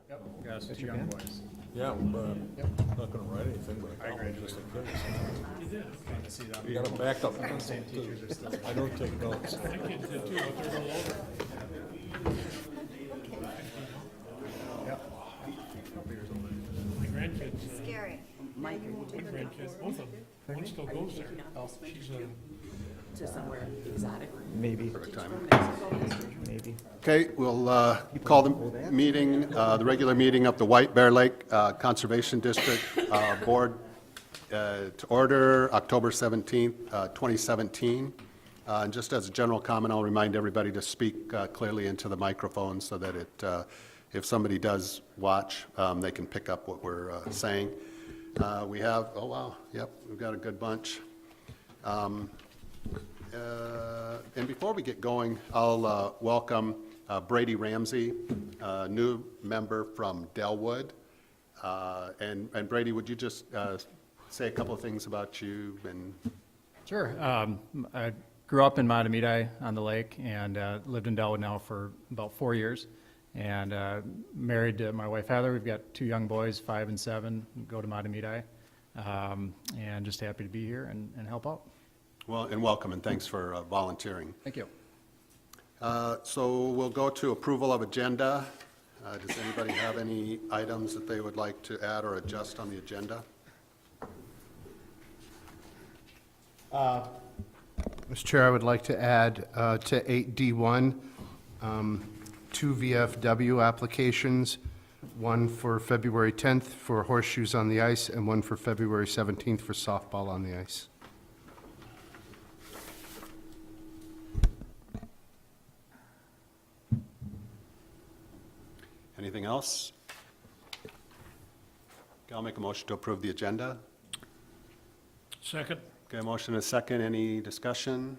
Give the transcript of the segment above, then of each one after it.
Yep, got us 2 young boys. Yeah, but I'm not gonna write anything, but I got just in case. Fun to see them. You got a backup Some of the same teachers are still. I don't take notes. My kids did too, but they're a little older. Yep. Couple years older. My grandkids, Scary. my grandkids, both of them, one still goes there. She's To somewhere exotic. Maybe. Maybe. Okay, we'll call the meeting, the regular meeting of the White Bear Lake Conservation District Board to order October 17th, 2017. And just as a general comment, I'll remind everybody to speak clearly into the microphone so that if somebody does watch, they can pick up what we're saying. We have, oh wow, yep, we've got a good bunch. And before we get going, I'll welcome Brady Ramsey, a new member from Delwood. And Brady, would you just say a couple of things about you? And Sure. I grew up in Matamidi on the lake and lived in Delwood now for about 4 years. And married to my wife Heather. We've got 2 young boys, 5 and 7, go to Matamidi. And just happy to be here and help out. well, and welcome, and thanks for volunteering. Thank you. So we'll go to approval of agenda. Does anybody have any items that they would like to add or adjust on the agenda? Mr. Chair, I would like to add to 8D1, 2 VFW applications, one for February 10th for horseshoes on the ice, and one for February 17th for softball on the ice. Anything else? Okay, I'll make a motion to approve the agenda. second. Okay, motion and a second. Any discussion?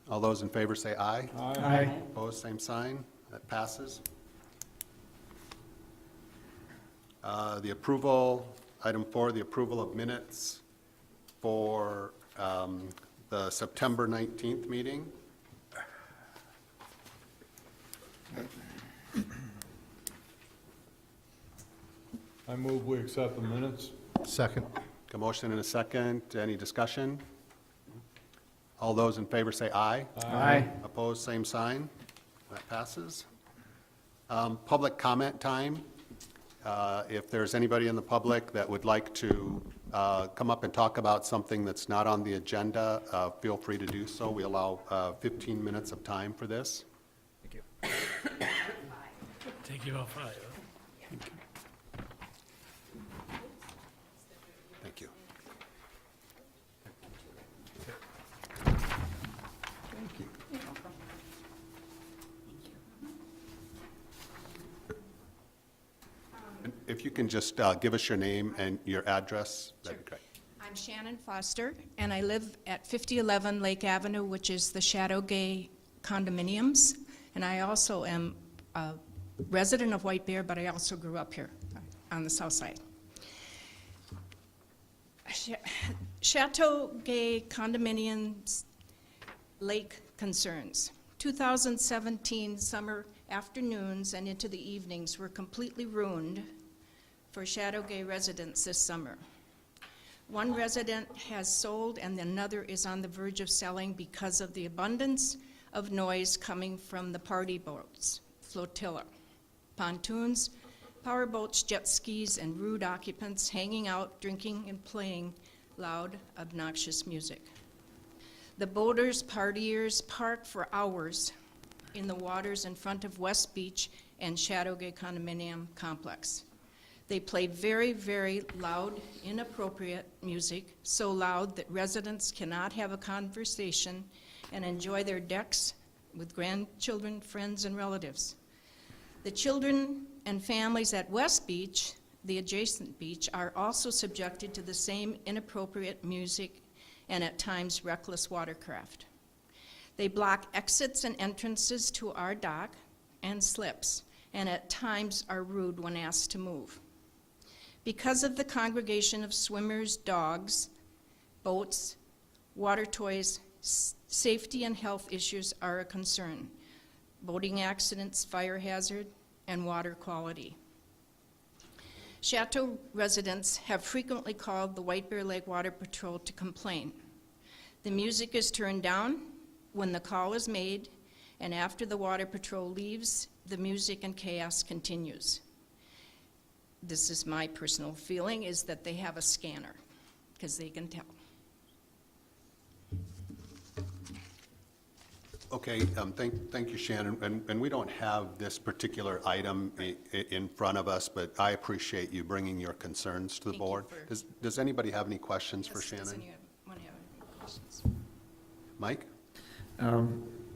All those in favor say aye. Aye. Opposed, same sign. That passes. The approval, item 4, the approval of minutes for the September 19th meeting. I move we accept the minutes. Second. A motion and a second. Any discussion? All those in favor say aye. Aye. Opposed, same sign. That passes. Public comment time. If there's anybody in the public that would like to come up and talk about something that's not on the agenda, feel free to do so. We allow 15 minutes of time for this. Thank you. Take you about 5, huh? Thank you. Thank you. If you can just give us your name and your address, that'd be great. I'm Shannon Foster, and I live at 5011 Lake Avenue, which is the Shadowgay condominiums. And I also am a resident of White Bear, but I also grew up here on the south side. Shadowgay condominiums lake concerns. 2017 summer afternoons and into the evenings were completely ruined for Shadowgay residents this summer. One resident has sold and another is on the verge of selling because of the abundance of noise coming from the party boats, flotilla, pontoons, power boats, jet skis, and rude occupants hanging out, drinking, and playing loud, obnoxious music. The boaters, partiers park for hours in the waters in front of West Beach and Shadowgay condominium complex. They play very, very loud, inappropriate music, so loud that residents cannot have a conversation and enjoy their decks with grandchildren, friends, and relatives. The children and families at West Beach, the adjacent beach, are also subjected to the same inappropriate music and at times reckless watercraft. They block exits and entrances to our dock and slips, and at times are rude when asked to move. Because of the congregation of swimmers, dogs, boats, water toys, safety and health issues are a concern. Boating accidents, fire hazard, and water quality. Chateau residents have frequently called the White Bear Lake Water Patrol to complain. The music is turned down when the call is made, and after the Water Patrol leaves, the music and chaos continues. This is my personal feeling, is that they have a scanner, because they can tell. Okay, thank you, Shannon. And we don't have this particular item in front of us, but I appreciate you bringing your concerns to the Thank you board. for- Does anybody have any questions for Yes, does Shannon? anyone have any questions? Mike?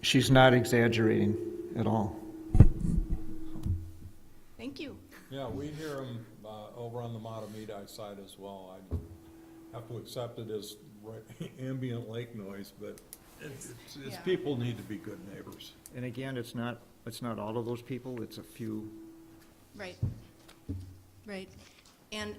She's not exaggerating at all. Thank you. Yeah, we hear them over on the Matamidi side as well. I have to accept it as ambient lake noise, but it's Yeah. people need to be good neighbors. And again, it's not all of those people, it's a few. Right, right. And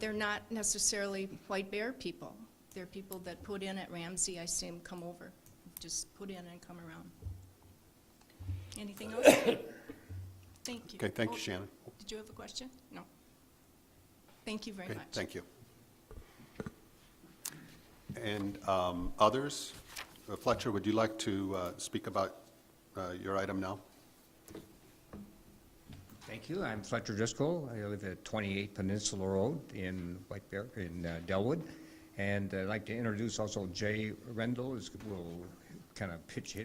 they're not necessarily White Bear people. They're people that put in at Ramsey. I see them come over, just put in and come around. Anything else? Thank you. Okay, thank you, Oh, Shannon. Did you have a question? No. Thank you very Okay, much. thank you. And others? Fletcher, would you like to speak about your item now? Thank you. I'm Fletcher Driscoll. I live at 28 Peninsula Road in White Bear, in Delwood. And I'd like to introduce also Jay Rendell, will kind of pitch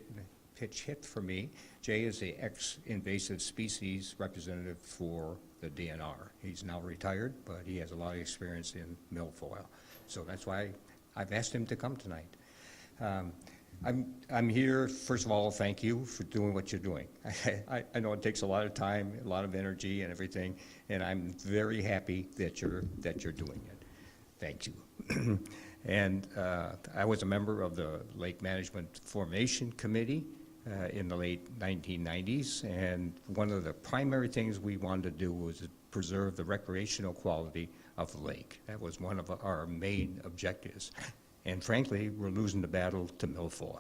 hit for me. Jay is the ex-invasive species representative for the DNR. He's now retired, but he has a lot of experience in milfoil. So that's why I've asked him to come tonight. I'm here, first of all, thank you for doing what you're doing. I know it takes a lot of time, a lot of energy and everything, and I'm very happy that you're doing it. Thank you. And I was a member of the Lake Management Formation Committee in the late 1990s, and one of the primary things we wanted to do was to preserve the recreational quality of the lake. That was one of our main objectives. And frankly, we're losing the battle to milfoil.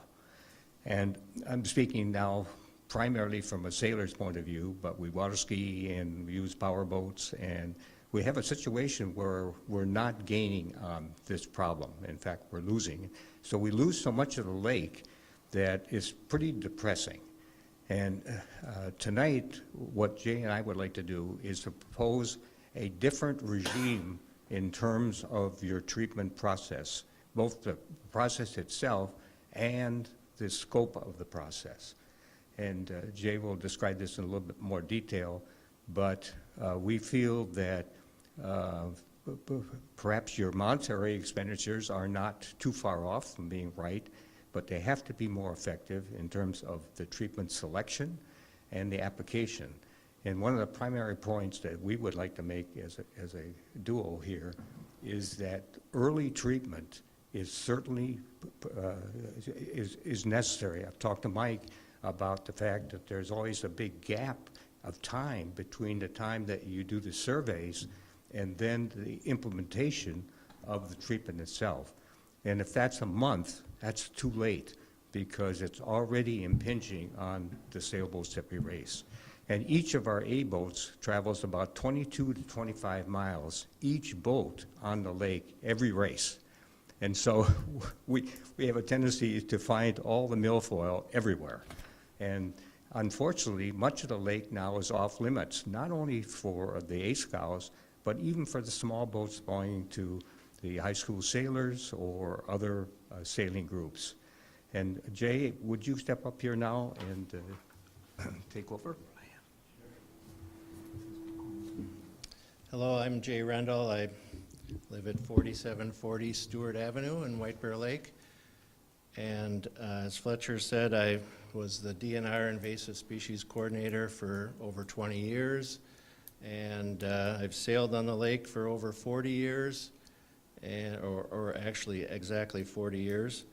And I'm speaking now primarily from a sailor's point of view, but we water ski and we use power boats, and we have a situation where we're not gaining on this problem. In fact, we're losing. So we lose so much of the lake that it's pretty depressing. And tonight, what Jay and I would like to do is to propose a different regime in terms of your treatment process, both the process itself and the scope of the process. And Jay will describe this in a little bit more detail, but we feel that perhaps your monetary expenditures are not too far off from being right, but they have to be more effective in terms of the treatment selection and the application. And one of the primary points that we would like to make as a duo here is that early treatment is certainly is necessary. I've talked to Mike about the fact that there's always a big gap of time between the time that you do the surveys and then the implementation of the treatment itself. And if that's a month, that's too late because it's already impinging on the sailboats that we race. And each of our A-boats travels about 22 to 25 miles, each boat on the lake, every race. And so we have a tendency to find all the milfoil everywhere. And unfortunately, much of the lake now is off limits, not only for the A-scows, but even for the small boats belonging to the high school sailors or other sailing groups. And Jay, would you step up here now and take over? Hello, I'm Jay Rendell. I live at 4740 Stewart Avenue in White Bear Lake. And as Fletcher said, I was the DNR Invasive Species Coordinator for over 20 years. And I've sailed on the lake for over 40 years, or actually exactly 40 years.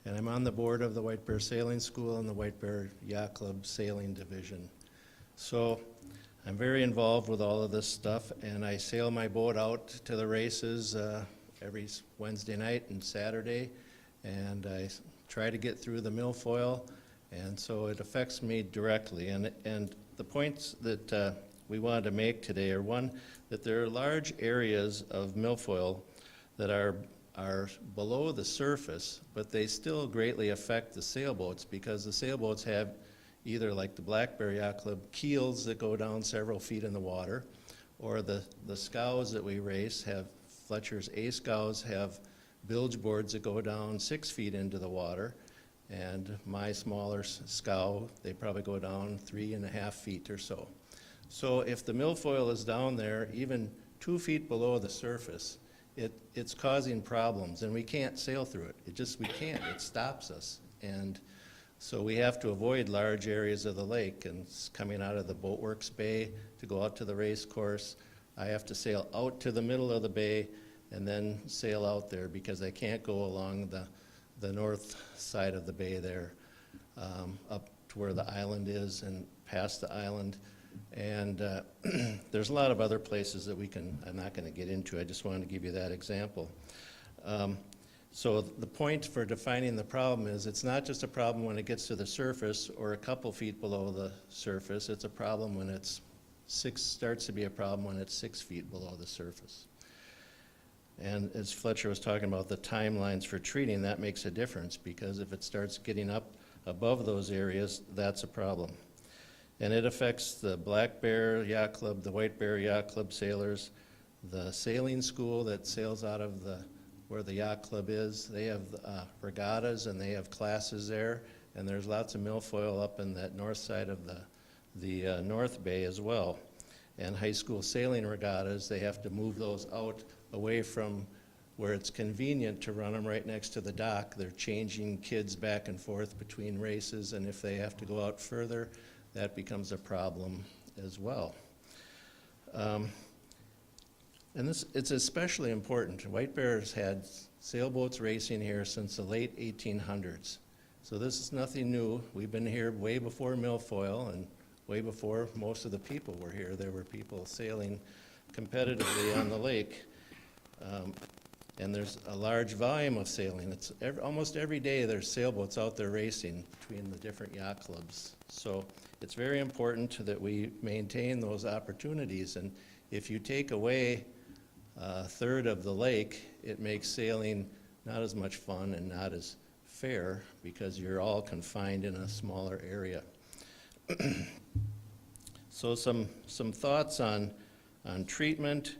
And I'm on the board of the White Bear Sailing School and the White Bear Yacht Club Sailing Division. So I'm very involved with all of this stuff, and I sail my boat out to the races every Wednesday night and Saturday, and I try to get through the milfoil, and so it affects me directly. And the points that we wanted to make today are, one, that there are large areas of milfoil that are below the surface, but they still greatly affect the sailboats, because the sailboats have either, like the Black Bear Yacht Club, keels that go down several feet in the water, or the scows that we race have, Fletcher's A scows have bilge boards that go down 6 feet into the water, and my smaller scow, they probably go down 3.5 feet or so. So if the milfoil is down there, even 2 feet below the surface, it's causing problems, and we can't sail through it. We can't. It stops us. And so we have to avoid large areas of the lake, and coming out of the Boatworks Bay to go out to the race course, I have to sail out to the middle of the bay and then sail out there, because I can't go along the north side of the bay there, up to where the island is and past the island. And there's a lot of other places that I'm not going to get into. I just wanted to give you that example. So the point for defining the problem is, it's not just a problem when it gets to the surface or a couple feet below the surface. It's a problem when starts to be a problem when it's 6 feet below the surface. And as Fletcher was talking about the timelines for treating, that makes a difference, because if it starts getting up above those areas, that's a problem. And it affects the Black Bear Yacht Club, the White Bear Yacht Club sailors, the sailing school that sails out of where the yacht club is. They have regattas, and they have classes there, and there's lots of milfoil up in that north side of the North Bay as well. And high school sailing regattas, they have to move those out away from where it's convenient to run them right next to the dock. They're changing kids back and forth between races, and if they have to go out further, that becomes a problem as well. And it's especially important. White Bear's had sailboats racing here since the late 1800s. So this is nothing new. We've been here way before milfoil and way before most of the people were here. There were people sailing competitively on the lake. And there's a large volume of sailing. Almost every day there's sailboats out there racing between the different yacht clubs. So it's very important that we maintain those opportunities. And if you take away a third of the lake, it makes sailing not as much fun and not as fair, because you're all confined in a smaller area. So some thoughts on treatment,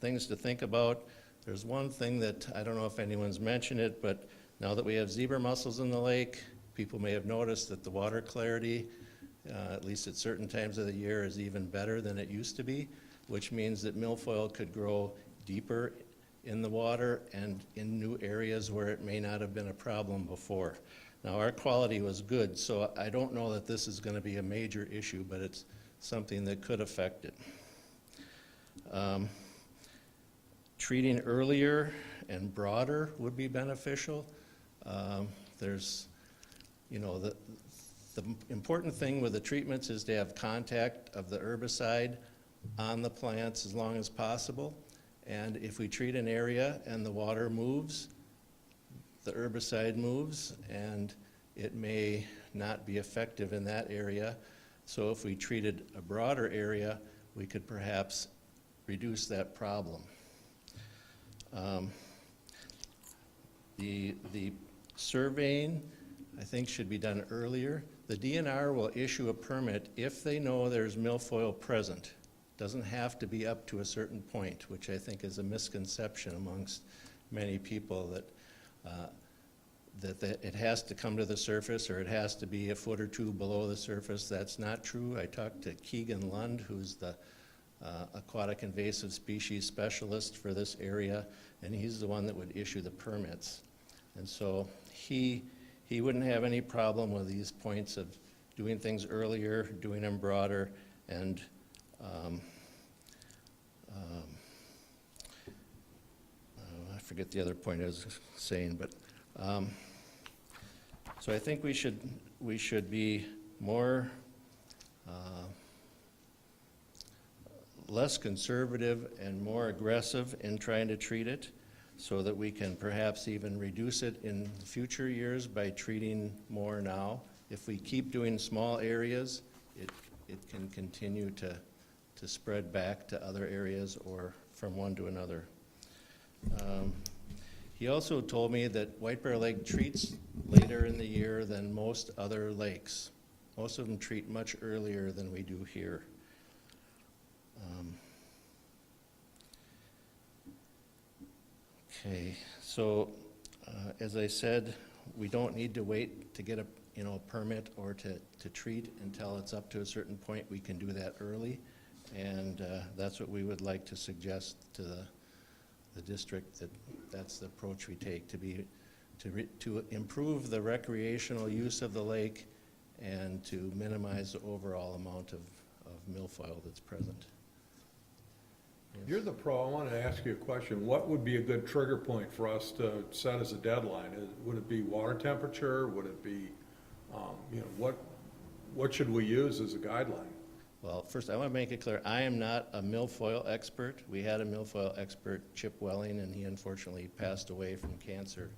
things to think about. There's one thing that I don't know if anyone's mentioned it, but now that we have zebra mussels in the lake, people may have noticed that the water clarity, at least at certain times of the year, is even better than it used to be, which means that milfoil could grow deeper in the water and in new areas where it may not have been a problem before. Now, our quality was good, so I don't know that this is going to be a major issue, but it's something that could affect it. Treating earlier and broader would be beneficial. There's, the important thing with the treatments is to have contact of the herbicide on the plants as long as possible. And if we treat an area and the water moves, the herbicide moves, and it may not be effective in that area. So if we treated a broader area, we could perhaps reduce that problem. The surveying, I think, should be done earlier. The DNR will issue a permit if they know there's milfoil present. Doesn't have to be up to a certain point, which I think is a misconception amongst many people, that it has to come to the surface or it has to be a foot or two below the surface. That's not true. I talked to Keegan Lund, who's the aquatic invasive species specialist for this area, and he's the one that would issue the permits. And so he wouldn't have any problem with these points of doing things earlier, doing them broader, and I forget the other point I was saying, but so I think we should be more less conservative and more aggressive in trying to treat it, so that we can perhaps even reduce it in future years by treating more now. If we keep doing small areas, it can continue to spread back to other areas or from one to another. He also told me that White Bear Lake treats later in the year than most other lakes. Most of them treat much earlier than we do here. Okay, so as I said, we don't need to wait to get a permit or to treat until it's up to a certain point. We can do that early, and that's what we would like to suggest to the district, that's the approach we take, to improve the recreational use of the lake and to minimize the overall amount of milfoil that's present. You're the pro, I wanted to ask you a question. What would be a good trigger point for us to set as a deadline? Would it be water temperature? Would it be, what should we use as a guideline? Well, first, I want to make it clear, I am not a milfoil expert. We had a milfoil expert, Chip Welling, and he unfortunately passed away from cancer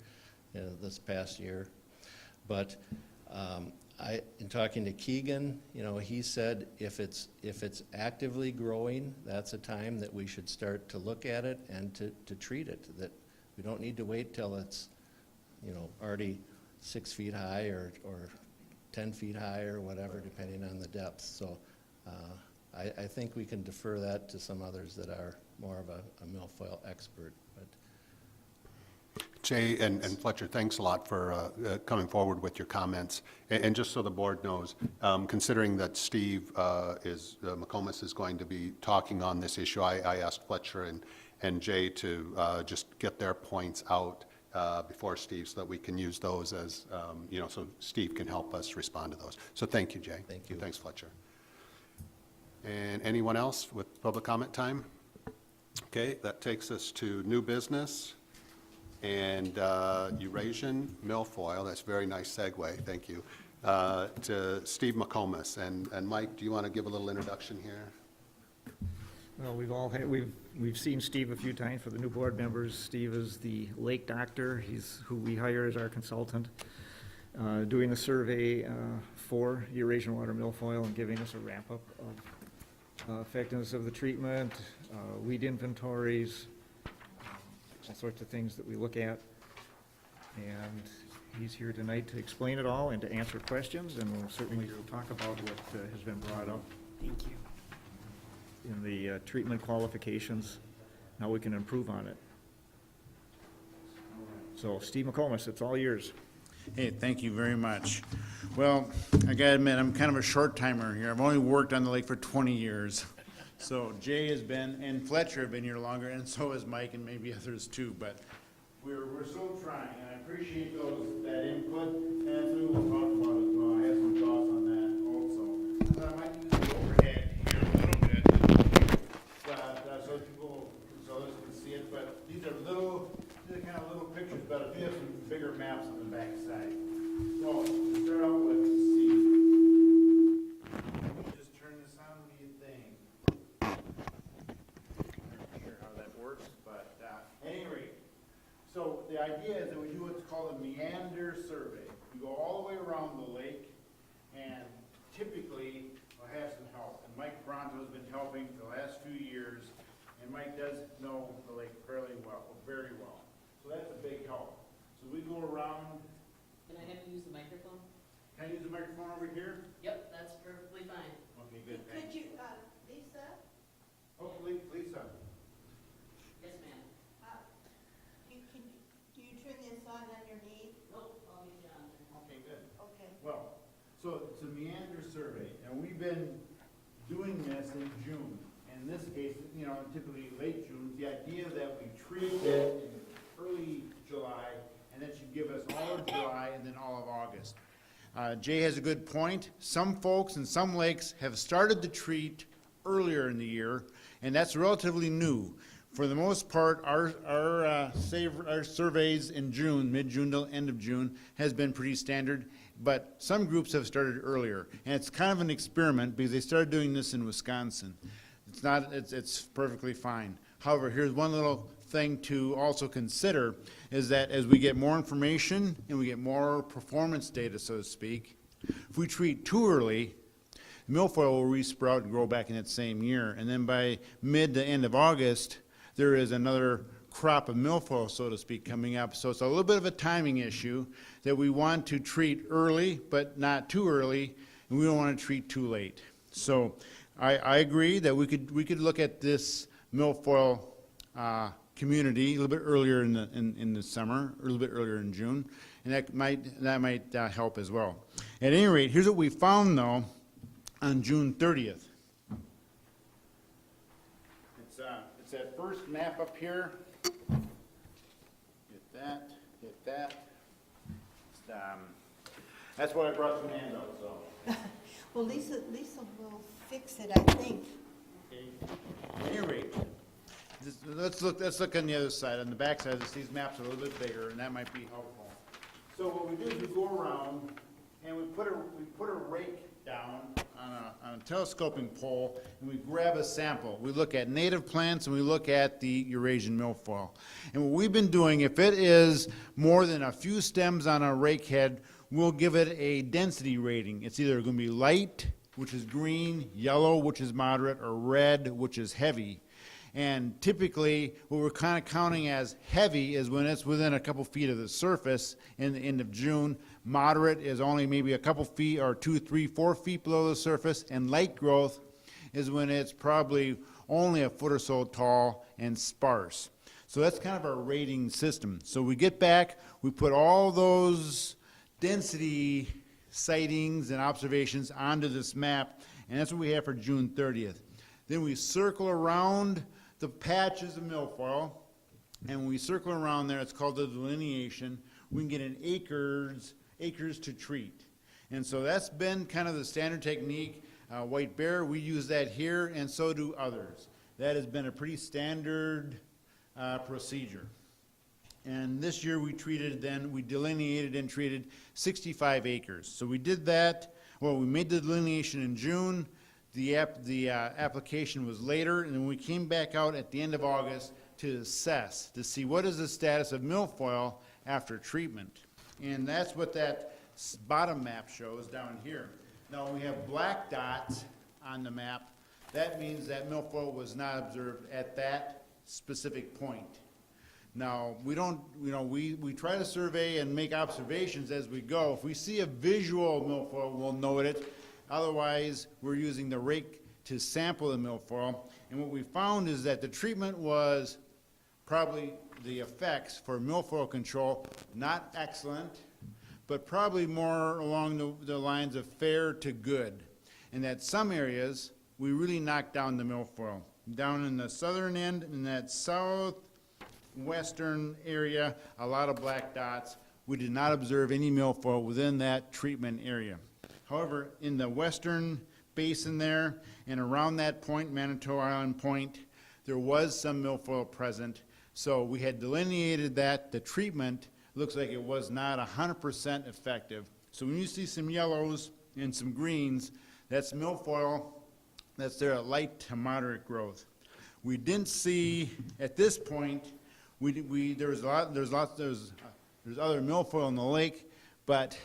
this past year. But in talking to Keegan, he said if it's actively growing, that's a time that we should start to look at it and to treat it. That we don't need to wait till it's, already 6 feet high or 10 feet high or whatever, depending on the depth. So I think we can defer that to some others that are more of a milfoil expert. But Jay and Fletcher, thanks a lot for coming forward with your comments. And just so the board knows, considering that Steve McComas is going to be talking on this issue, I asked Fletcher and Jay to just get their points out before Steve so that we can use those as, so Steve can help us respond to those. So thank you, Jay. Thank you. Thanks, Fletcher. And anyone else with public comment time? Okay, that takes us to new business. And Eurasian milfoil, that's a very nice segue, thank you, to Steve McComas. And Mike, do you want to give a little introduction here? Well, we've seen Steve a few times for the new board members. Steve is the lake doctor. He's who we hire as our consultant, doing the survey for Eurasian water milfoil and giving us a wrap-up of effectiveness of the treatment, weed inventories, all sorts of things that we look at. And he's here tonight to explain it all and to answer questions, and we'll certainly talk about what has been brought up. Thank you. In the treatment qualifications, how we can improve on it. So Steve McComas, it's all yours. Hey, thank you very much. Well, I gotta admit, I'm kind of a short timer here. I've only worked on the lake for 20 years. So Jay has been, and Fletcher have been here longer, and so has Mike and maybe others too, but we're still trying, and I appreciate that input, and that's what we'll talk about as well. I have some thoughts on that also. I might use the overhead here a little bit, so others can see it, but these are kind of little pictures, but I do have some bigger maps on the back side. So, to start out with, see. Let me just turn this on, what do you think? I'm not sure how that works, but at any rate, so the idea is that we do what's called a meander survey. We go all the way around the lake, and typically we'll have some help. And Mike Bronto has been helping for the last few years, and Mike does know the lake fairly well, very well. So that's a big help. So we go around. Can I have you use the microphone? Can I use the microphone over here? Yep, that's perfectly fine. Okay, good, thanks. Could you, Lisa, Oh, Lisa. Yes, ma'am. do you turn this on underneath? Nope, I'll get you on there. Okay, good. Okay. Well, so it's a meander survey, and we've been doing this in June. In this case, typically late June, the idea that we treat it in early July, and that should give us all of July and then all of August. Jay has a good point. Some folks in some lakes have started to treat earlier in the year, and that's relatively new. For the most part, our surveys in June, mid-June to end of June, has been pretty standard, but some groups have started earlier. And it's kind of an experiment because they started doing this in Wisconsin. It's perfectly fine. However, here's one little thing to also consider is that as we get more information and we get more performance data, so to speak, if we treat too early, milfoil will resprout and grow back in that same year. And then by mid to end of August, there is another crop of milfoil, so to speak, coming up. So it's a little bit of a timing issue that we want to treat early, but not too early, and we don't want to treat too late. So I agree that we could look at this milfoil community a little bit earlier in the summer, or a little bit earlier in June, and that might help as well. At any rate, here's what we found though on June 30th. It's that first map up here. Hit that. That's why I brought some hands out, so. Well, Lisa will fix it, I think. Okay. At any rate, let's look on the other side. On the back side, these maps are a little bit bigger, and that might be helpful. So what we do is we go around and we put a rake down on a telescoping pole, and we grab a sample. We look at native plants and we look at the Eurasian milfoil. And what we've been doing, if it is more than a few stems on a rake head, we'll give it a density rating. It's either going to be light, which is green, yellow, which is moderate, or red, which is heavy. And typically, what we're kind of counting as heavy is when it's within a couple feet of the surface in the end of June. Moderate is only maybe a couple feet or 2, 3, 4 feet below the surface. And light growth is when it's probably only a foot or so tall and sparse. So that's kind of our rating system. So we get back, we put all those density sightings and observations onto this map, and that's what we have for June 30th. Then we circle around the patches of milfoil, and when we circle around there, it's called the delineation. We can get in acres to treat. And so that's been kind of the standard technique. White Bear, we use that here, and so do others. That has been a pretty standard procedure. And this year we delineated and treated 65 acres. So we did that, well, we made the delineation in June. The application was later, and then we came back out at the end of August to assess, to see what is the status of milfoil after treatment. And that's what that bottom map shows down here. Now, we have black dots on the map. That means that milfoil was not observed at that specific point. Now, we don't, we try to survey and make observations as we go. If we see a visual milfoil, we'll note it. Otherwise, we're using the rake to sample the milfoil. And what we found is that the treatment was probably the effects for milfoil control, not excellent, but probably more along the lines of fair to good. And that some areas, we really knocked down the milfoil. Down in the southern end, in that southwestern area, a lot of black dots. We did not observe any milfoil within that treatment area. However, in the western basin there and around that point, Manitou Island Point, there was some milfoil present. So we had delineated that the treatment looks like it was not 100% effective. So when you see some yellows and some greens, that's milfoil that's there at light to moderate growth. We didn't see at this point. There's other milfoil in the lake, but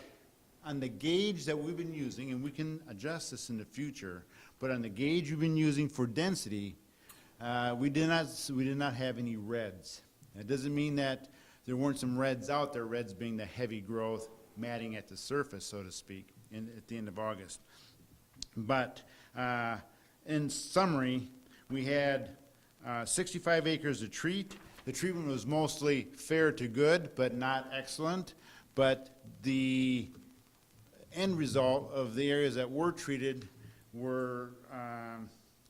on the gauge that we've been using, and we can adjust this in the future, but on the gauge we've been using for density, we did not have any reds. That doesn't mean that there weren't some reds out there, reds being the heavy growth matting at the surface, so to speak, at the end of August. But in summary, we had 65 acres to treat. The treatment was mostly fair to good, but not excellent. But the end result of the areas that were treated were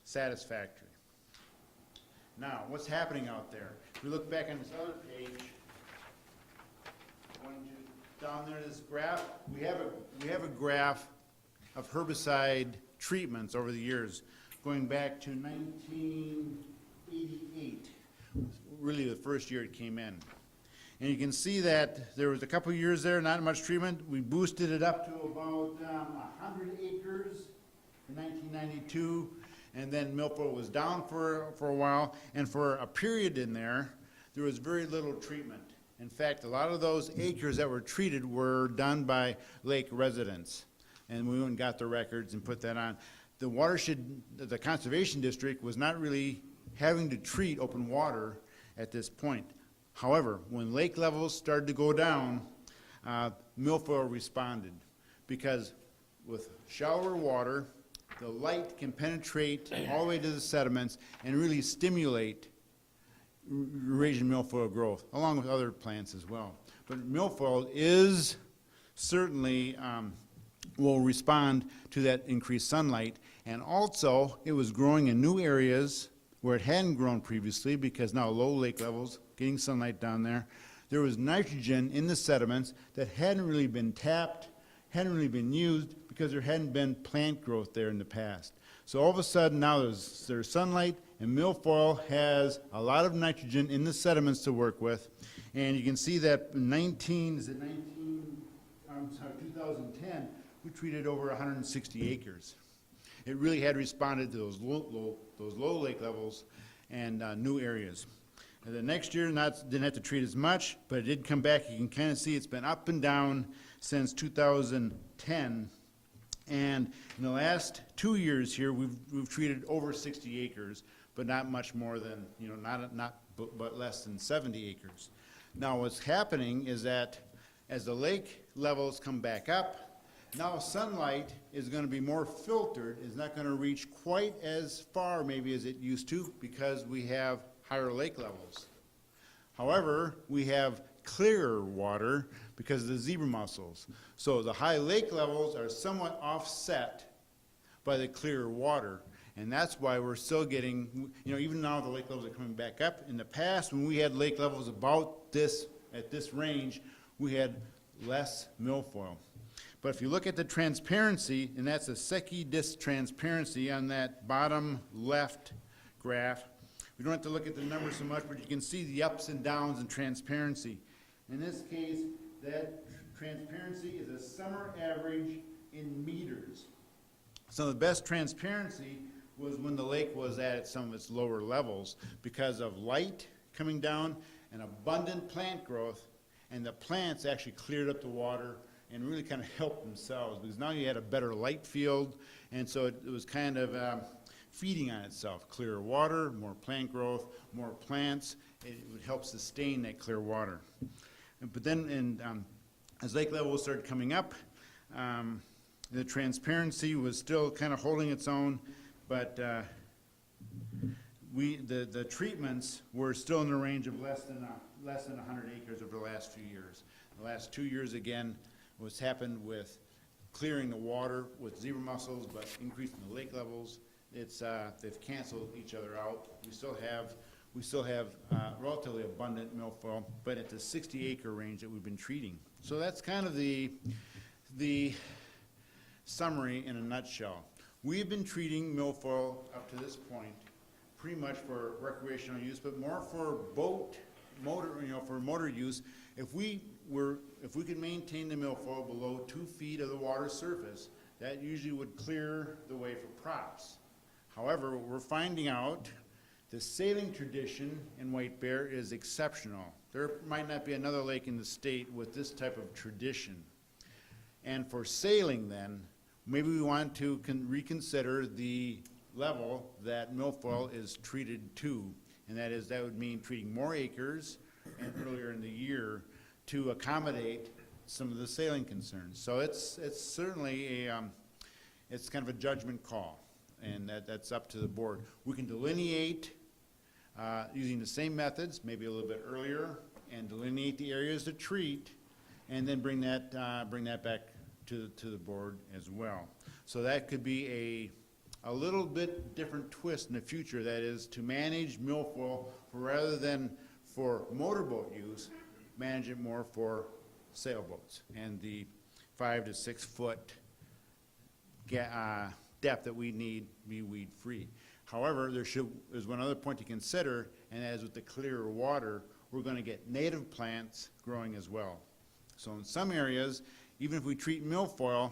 satisfactory. Now, what's happening out there? If we look back on this other page, down there, this graph, we have a graph of herbicide treatments over the years, going back to 1988, really the first year it came in. And you can see that there was a couple of years there, not much treatment. We boosted it up to about 100 acres in 1992, and then milfoil was down for a while, and for a period in there, there was very little treatment. In fact, a lot of those acres that were treated were done by lake residents, and we went and got the records and put that on. the watershed, the conservation district was not really having to treat open water at this point. However, when lake levels started to go down, milfoil responded, because with shallower water, the light can penetrate all the way to the sediments and really stimulate Eurasian milfoil growth, along with other plants as well. But milfoil is certainly will respond to that increased sunlight, and also it was growing in new areas where it hadn't grown previously, because now low lake levels, getting sunlight down there. There was nitrogen in the sediments that hadn't really been tapped, hadn't really been used, because there hadn't been plant growth there in the past. So all of a sudden now there's sunlight, and milfoil has a lot of nitrogen in the sediments to work with. And you can see that 2010, we treated over 160 acres. It really had responded to those low lake levels and new areas. And the next year, didn't have to treat as much, but it did come back. You can kind of see it's been up and down since 2010. And in the last 2 years here, we've treated over 60 acres, but not much more than, but less than 70 acres. Now what's happening is that as the lake levels come back up, now sunlight is going to be more filtered, is not going to reach quite as far maybe as it used to, because we have higher lake levels. However, we have clearer water because of the zebra mussels. So the high lake levels are somewhat offset by the clearer water. And that's why we're still getting, even now the lake levels are coming back up. In the past, when we had lake levels about this, at this range, we had less milfoil. But if you look at the transparency, and that's a Secchi disc transparency on that bottom left graph, we don't have to look at the numbers so much, but you can see the ups and downs in transparency. In this case, that transparency is a summer average in meters. So the best transparency was when the lake was at some of its lower levels, because of light coming down and abundant plant growth, and the plants actually cleared up the water and really kind of helped themselves, because now you had a better light field, and so it was kind of feeding on itself. Clearer water, more plant growth, more plants, it would help sustain that clear water. But then as lake levels started coming up, the transparency was still kind of holding its own, but the treatments were still in the range of less than 100 acres over the last few years. The last 2 years, again, what's happened with clearing the water with zebra mussels, but increasing the lake levels, they've canceled each other out. We still have relatively abundant milfoil, but at the 60-acre range that we've been treating. So that's kind of the summary in a nutshell. We've been treating milfoil up to this point pretty much for recreational use, but more for for motor use. If we could maintain the milfoil below 2 feet of the water surface, that usually would clear the way for props. However, what we're finding out, the sailing tradition in White Bear is exceptional. There might not be another lake in the state with this type of tradition. And for sailing then, maybe we want to reconsider the level that milfoil is treated to. And that would mean treating more acres and earlier in the year to accommodate some of the sailing concerns. So it's certainly it's kind of a judgment call, and that's up to the board. We can delineate using the same methods, maybe a little bit earlier, and delineate the areas to treat, and then bring that back to the board as well. So that could be a little bit different twist in the future, that is to manage milfoil rather than for motorboat use, manage it more for sailboats and the 5 to 6 foot depth that we need be weed free. However, there's one other point to consider, and that is with the clearer water, we're going to get native plants growing as well. So in some areas, even if we treat milfoil,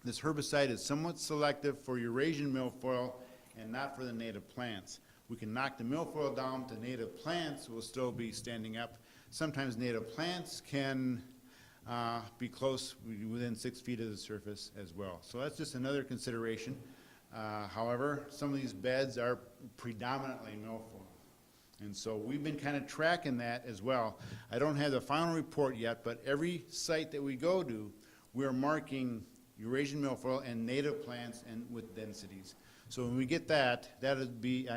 this herbicide is somewhat selective for Eurasian milfoil and not for the native plants. We can knock the milfoil down to native plants, will still be standing up. Sometimes native plants can be close, within 6 feet of the surface as well. So that's just another consideration. However, some of these beds are predominantly milfoil. And so we've been kind of tracking that as well. I don't have the final report yet, but every site that we go to, we're marking Eurasian milfoil and native plants and with densities. So when we get that, that'll be,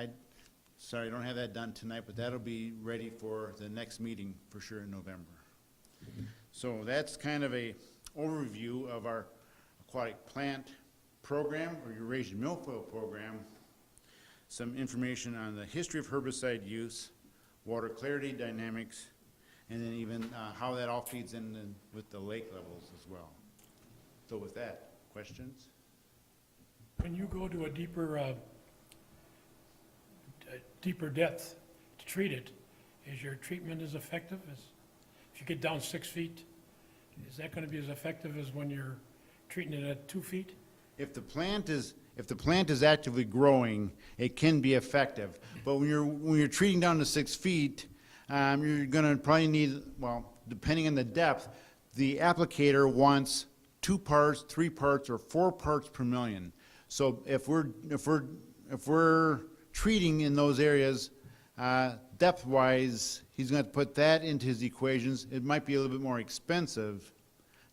sorry, I don't have that done tonight, but that'll be ready for the next meeting for sure in November. So that's kind of a overview of our aquatic plant program or Eurasian milfoil program. Some information on the history of herbicide use, water clarity dynamics, and then even how that all feeds in with the lake levels as well. So with that, questions? When you go to a deeper depth to treat it, is your treatment as effective as, if you get down 6 feet, is that gonna be as effective as when you're treating it at 2 feet? If the plant is actively growing, it can be effective. But when you're treating down to 6 feet, you're gonna probably need, well, depending on the depth, the applicator wants 2 parts, 3 parts, or 4 parts per million. So if we're treating in those areas, depth-wise, he's going to put that into his equations. It might be a little bit more expensive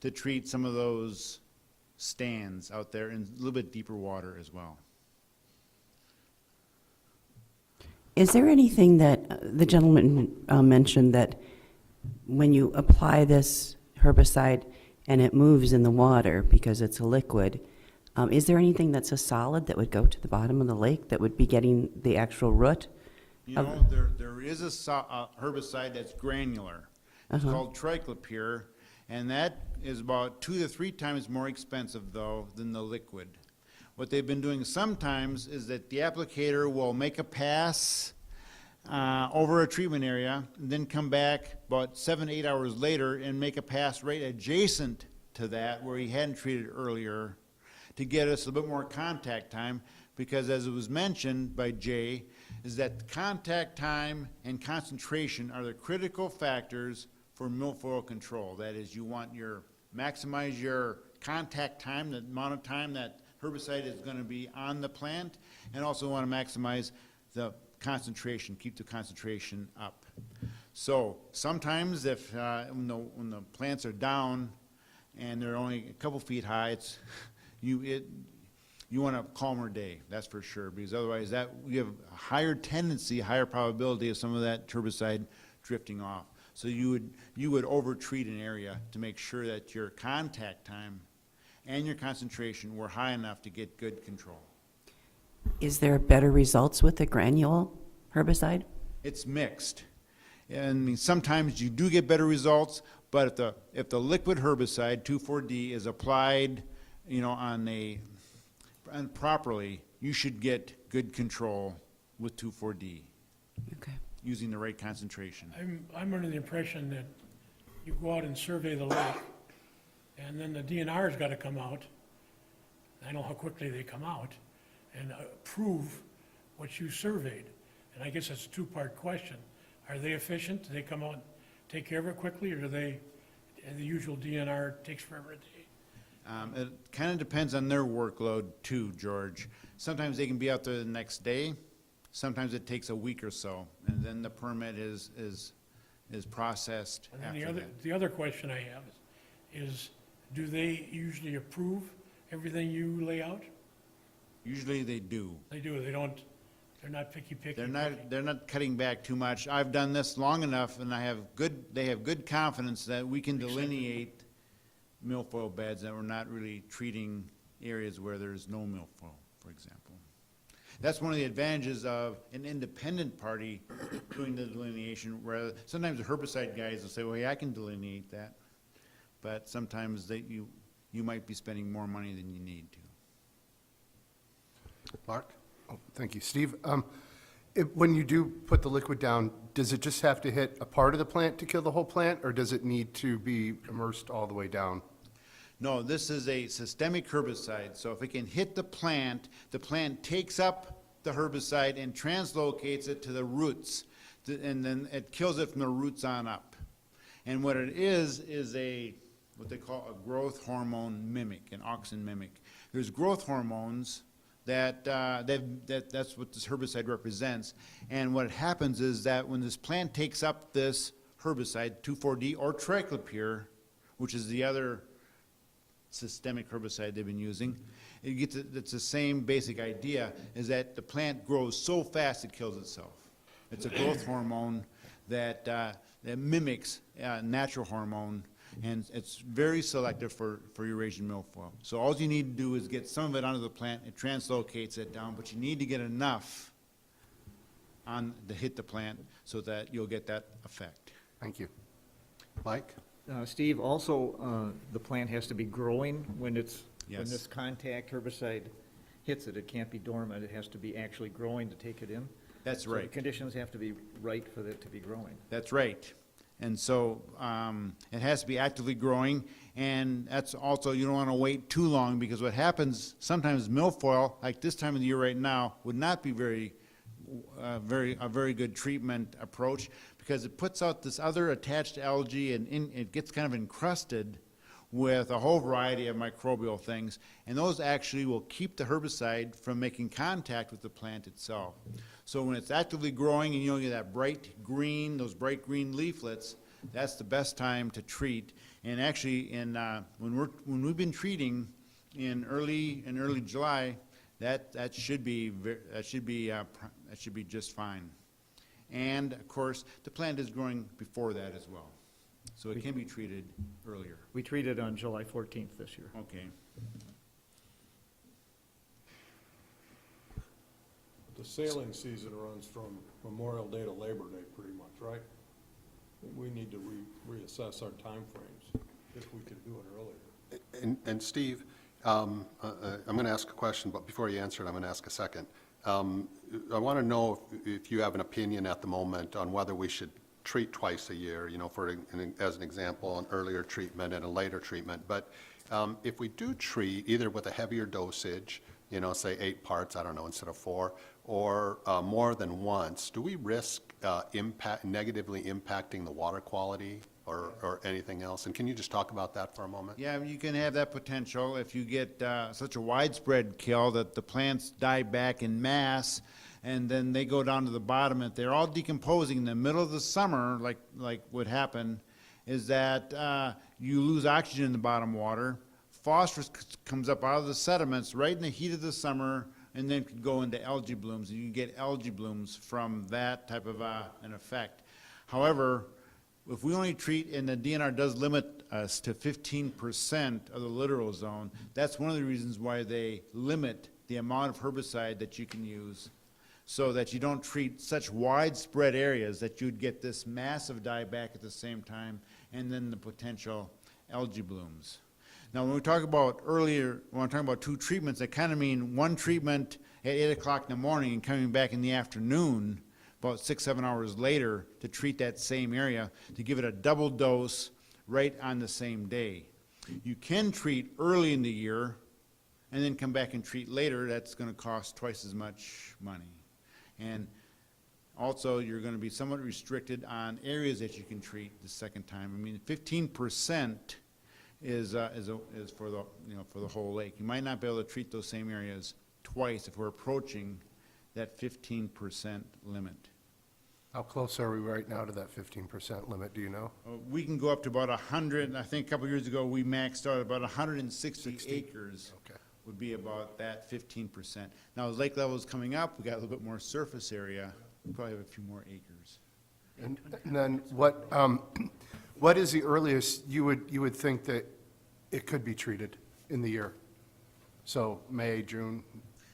to treat some of those stands out there in a little bit deeper water as well. Is there anything that the gentleman mentioned that when you apply this herbicide and it moves in the water because it's a liquid, is there anything that's a solid that would go to the bottom of the lake that would be getting the actual root? You know, there is a herbicide that's granular. It's called triclopyr, and that is about 2 to 3 times more expensive, though, than the liquid. What they've been doing sometimes is that the applicator will make a pass over a treatment area, and then come back about 7 to 8 hours later and make a pass right adjacent to that where he hadn't treated earlier to get us a bit more contact time, because as it was mentioned by Jay, is that contact time and concentration are the critical factors for milfoil control. That is, you want maximize your contact time, the amount of time that herbicide is going to be on the plant, and also want to maximize the concentration, keep the concentration up. So sometimes if when the plants are down and they're only a couple feet high, you want a calmer day, that's for sure, because otherwise you have a higher tendency, higher probability of some of that herbicide drifting off. So you would over-treat an area to make sure that your contact time and your concentration were high enough to get good control. Is there better results with the granule herbicide? It's mixed. And sometimes you do get better results, but if the liquid herbicide, 2,4-D, is applied, properly, you should get good control with 2,4-D. Okay. Using the right concentration. I'm under the impression that you go out and survey the lake, and then the DNR's got to come out. I know how quickly they come out, and prove what you surveyed. And I guess it's a 2-part question. Are they efficient? Do they come out and take care of it quickly, or do the usual DNR takes forever a day? It kind of depends on their workload too, George. Sometimes they can be out there the next day. Sometimes it takes a week or so, and then the permit is processed And after then that. the other question I have is, do they usually approve everything you lay out? Usually they do. They do, they're not picky. They're not cutting back too much. I've done this long enough, and they have good confidence that we can delineate milfoil beds, that we're not really treating areas where there's no milfoil, for example. That's one of the advantages of an independent party doing the delineation, where sometimes the herbicide guys will say, well, yeah, I can delineate that. But sometimes you might be spending more money than you need to. Mark? Oh, thank you. Steve, when you do put the liquid down, does it just have to hit a part of the plant to kill the whole plant, or does it need to be immersed all the way down? No, this is a systemic herbicide, so if it can hit the plant takes up the herbicide and translocates it to the roots, and then it kills it from the roots on up. And what it is what they call a growth hormone mimic, an auxin mimic. There's growth hormones that's what this herbicide represents. And what happens is that when this plant takes up this herbicide, 2,4-D or triclopyr, which is the other systemic herbicide they've been using, it's the same basic idea, is that the plant grows so fast it kills itself. It's a growth hormone that mimics natural hormone, and it's very selective for Eurasian milfoil. So all you need to do is get some of it onto the plant, it translocates it down, but you need to get enough to hit the plant so that you'll get that effect. Thank you. Mike? Steve, also, the plant has to be growing when when Yes. this contact herbicide hits it. It can't be dormant. It has to be actually growing to take it in. That's So the right. conditions have to be right for it to be growing. That's right. And so it has to be actively growing, and that's also, you don't want to wait too long, because what happens, sometimes milfoil, like this time of the year right now, would not be a very good treatment approach, because it puts out this other attached algae, and it gets kind of encrusted with a whole variety of microbial things, and those actually will keep the herbicide from making contact with the plant itself. So when it's actively growing and you get that bright green, those bright green leaflets, that's the best time to treat. And actually, when we've been treating in early July, that should be just fine. And of course, the plant is growing before that as well, so it can be treated earlier. We treated on July 14th this year. Okay. The sailing season runs from Memorial Day to Labor Day, pretty much, right? We need to reassess our timeframes, if we can do it earlier. And Steve, I'm going to ask a question, but before you answer it, I'm going to ask a second. I want to know if you have an opinion at the moment on whether we should treat twice a year, as an example, an earlier treatment and a later treatment. But if we do treat either with a heavier dosage, say 8 parts, I don't know, instead of 4, or more than once, do we risk negatively impacting the water quality or anything else? And can you just talk about that for a moment? Yeah, you can have that potential if you get such a widespread kill that the plants die back in mass, and then they go down to the bottom. If they're all decomposing in the middle of the summer, like would happen, is that you lose oxygen in the bottom water. Phosphorus comes up out of the sediments right in the heat of the summer, and then could go into algae blooms, and you can get algae blooms from that type of an effect. However, if we only treat, and the DNR does limit us to 15% of the littoral zone, that's one of the reasons why they limit the amount of herbicide that you can use, so that you don't treat such widespread areas that you'd get this massive dieback at the same time, and then the potential algae blooms. Now, when we talk about earlier, when we're talking about 2 treatments, I kind of mean 1 treatment at 8 o'clock in the morning and coming back in the afternoon, about 6-7 hours later, to treat that same area, to give it a double dose right on the same day. You can treat early in the year and then come back and treat later. That's going to cost twice as much money. And also, you're going to be somewhat restricted on areas that you can treat the second time. I mean, 15% is for the whole lake. You might not be able to treat those same areas twice if we're approaching that 15% limit. How close are we right now to that 15% limit, do you know? We can go up to about 100, I think a couple years ago, we maxed out about 160 acres. Okay. Would be about that 15%. Now, as lake level is coming up, we got a little bit more surface area, we probably have a few more acres. And then what is the earliest you would think that it could be treated in the year? So May, June,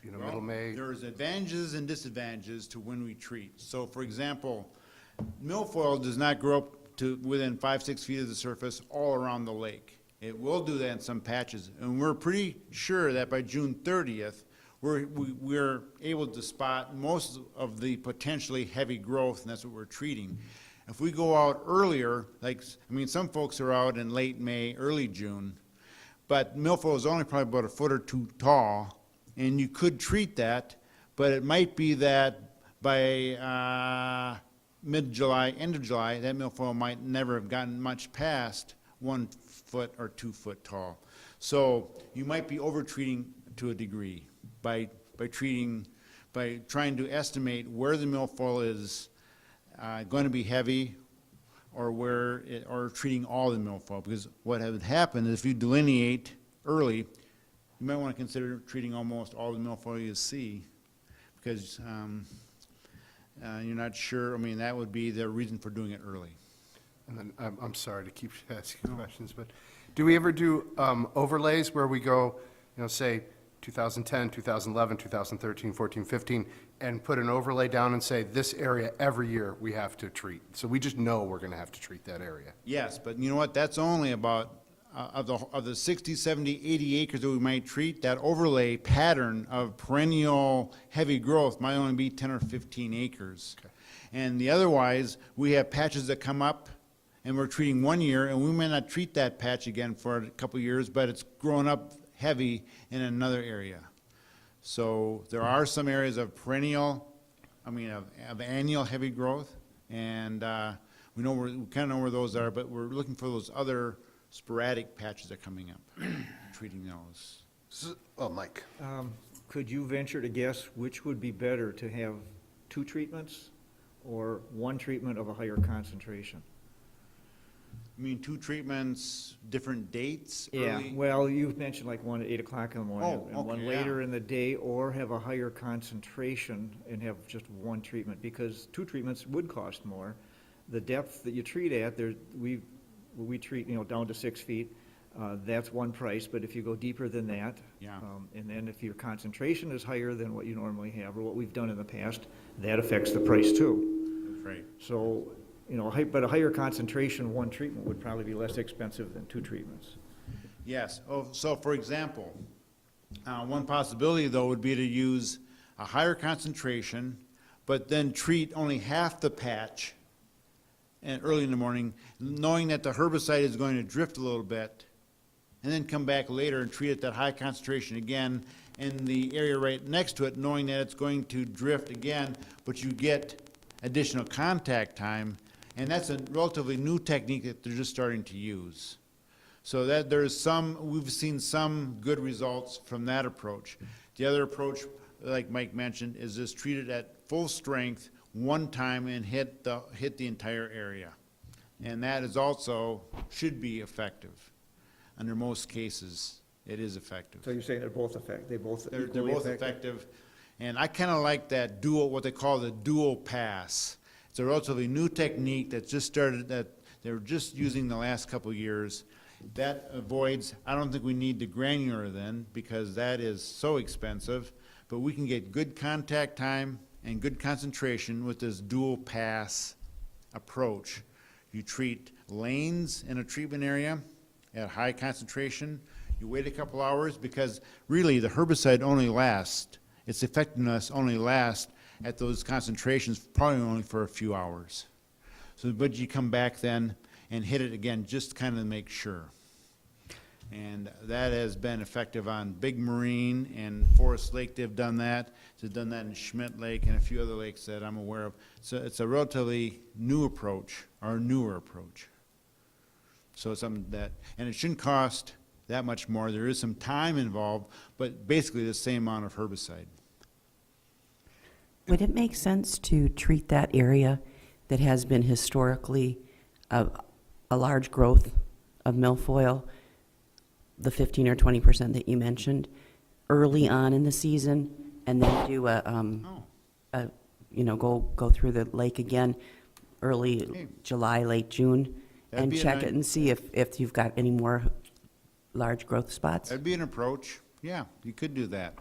middle May? There's advantages and disadvantages to when we treat. So, for example, milfoil does not grow up to within 5-6 feet of the surface all around the lake. It will do that in some patches, and we're pretty sure that by June 30th, we're able to spot most of the potentially heavy growth, and that's what we're treating. If we go out earlier, some folks are out in late May, early June, but milfoil is only probably about 1 foot or 2 tall, and you could treat that, but it might be that by mid-July, end of July, that milfoil might never have gotten much past 1 foot or 2 foot tall. So you might be over-treating to a degree by by trying to estimate where the milfoil is going to be heavy, or treating all the milfoil. Because what would happen is if you delineate early, you might want to consider treating almost all the milfoil you see, because you're not sure. I mean, that would be the reason for doing it early. And then, I'm sorry to keep asking questions, but do we ever do overlays where we go, say 2010, 2011, 2013, 14, 15, and put an overlay down and say, this area every year we have to treat? So we just know we're going to have to treat that area. Yes, but you know what? That's only about, of the 60, 70, 80 acres that we might treat, that overlay pattern of perennial heavy growth might only be 10 or 15 acres. Okay. And the otherwise, we have patches that come up and we're treating 1 year, and we may not treat that patch again for a couple of years, but it's grown up heavy in another area. So there are some areas of perennial, of annual heavy growth, and we kind of know where those are, but we're looking for those other sporadic patches that are coming up, treating those. Oh, Mike. Could you venture to guess which would be better, to have 2 treatments or 1 treatment of a higher concentration? You mean 2 treatments, different dates? Yeah, early? well, you've mentioned like one at 8 o'clock in the morning, Oh, and one okay, later yeah. in the day, or have a higher concentration and have just 1 treatment, because 2 treatments would cost more. The depth that you treat at, we treat, down to 6 feet, that's one price, but if you go deeper than that, Yeah. And then if your concentration is higher than what you normally have, or what we've done in the past, that affects the price too. That's right. So, but a higher concentration, 1 treatment would probably be less expensive than 2 treatments. Yes. Oh, so for example, one possibility though would be to use a higher concentration, but then treat only half the patch and early in the morning, knowing that the herbicide is going to drift a little bit, and then come back later and treat at that high concentration again in the area right next to it, knowing that it's going to drift again, but you get additional contact time, and that's a relatively new technique that they're just starting to use. So that we've seen some good results from that approach. The other approach, like Mike mentioned, is just treat it at full strength one time and hit the entire area. And that is also, should be effective. Under most cases, it is effective. So you're saying they're both They're equally both effective. And I kind of like that what they call the dual pass. It's a relatively new technique that just started, that they were just using the last couple of years. That avoids, I don't think we need the granular then, because that is so expensive, but we can get good contact time and good concentration with this dual pass approach. You treat lanes in a treatment area at high concentration. You wait a couple hours, because really the herbicide only lasts, its effectiveness only lasts at those concentrations probably only for a few hours. So, but you come back then and hit it again just kind of to make sure. And that has been effective on Big Marine and Forest Lake. They've done that. They've done that in Schmidt Lake and a few other lakes that I'm aware of. So it's a relatively new approach, or newer approach. So it's something that, and it shouldn't cost that much more. There is some time involved, but basically the same amount of herbicide. Would it make sense to treat that area that has been historically a large growth of milfoil, the 15 or 20% that you mentioned, early on in the season, and then do go through the lake again early Okay. July, late June, That'd and be a check nice- it and see if you've got any more large growth spots? That'd be an approach. Yeah, you could do that.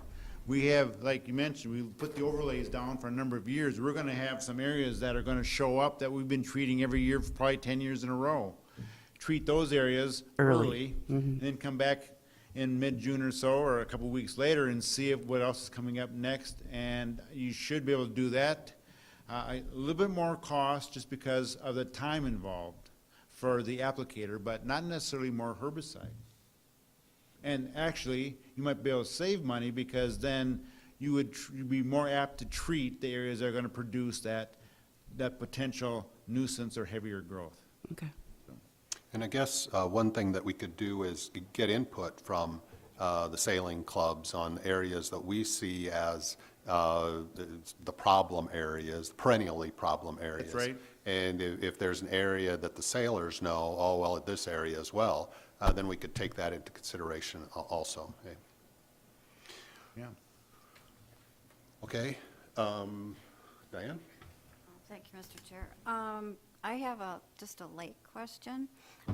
We have, like you mentioned, we put the overlays down for a number of years. We're gonna have some areas that are gonna show up that we've been treating every year for probably 10 years in a row. Treat those areas early, and then come back in mid-June or so, or a couple of weeks later, and see what else is coming up next. And you should be able to do that. A little bit more cost just because of the time involved for the applicator, but not necessarily more herbicide. And actually, you might be able to save money, because then you would be more apt to treat the areas that are going to produce that potential nuisance or heavier growth. Okay. And I guess one thing that we could do is get input from the sailing clubs on areas that we see as the problem areas, perennially problem areas. right. And if there's an area that the sailors know, oh, well, at this area as well, then we could take that into consideration also. Yeah. Okay, Diane? Thank you, Mr. Chair. I have just a lake question.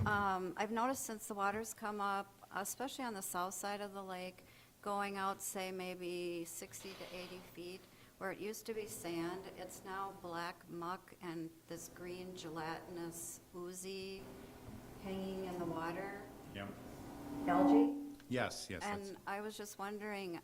I've noticed since the water's come up, especially on the south side of the lake, going out, say, maybe 60 to 80 feet, where it used to be sand, it's now black muck and this green gelatinous oozy hanging in the water, Yeah. algae. Yes, yes. And I was just wondering,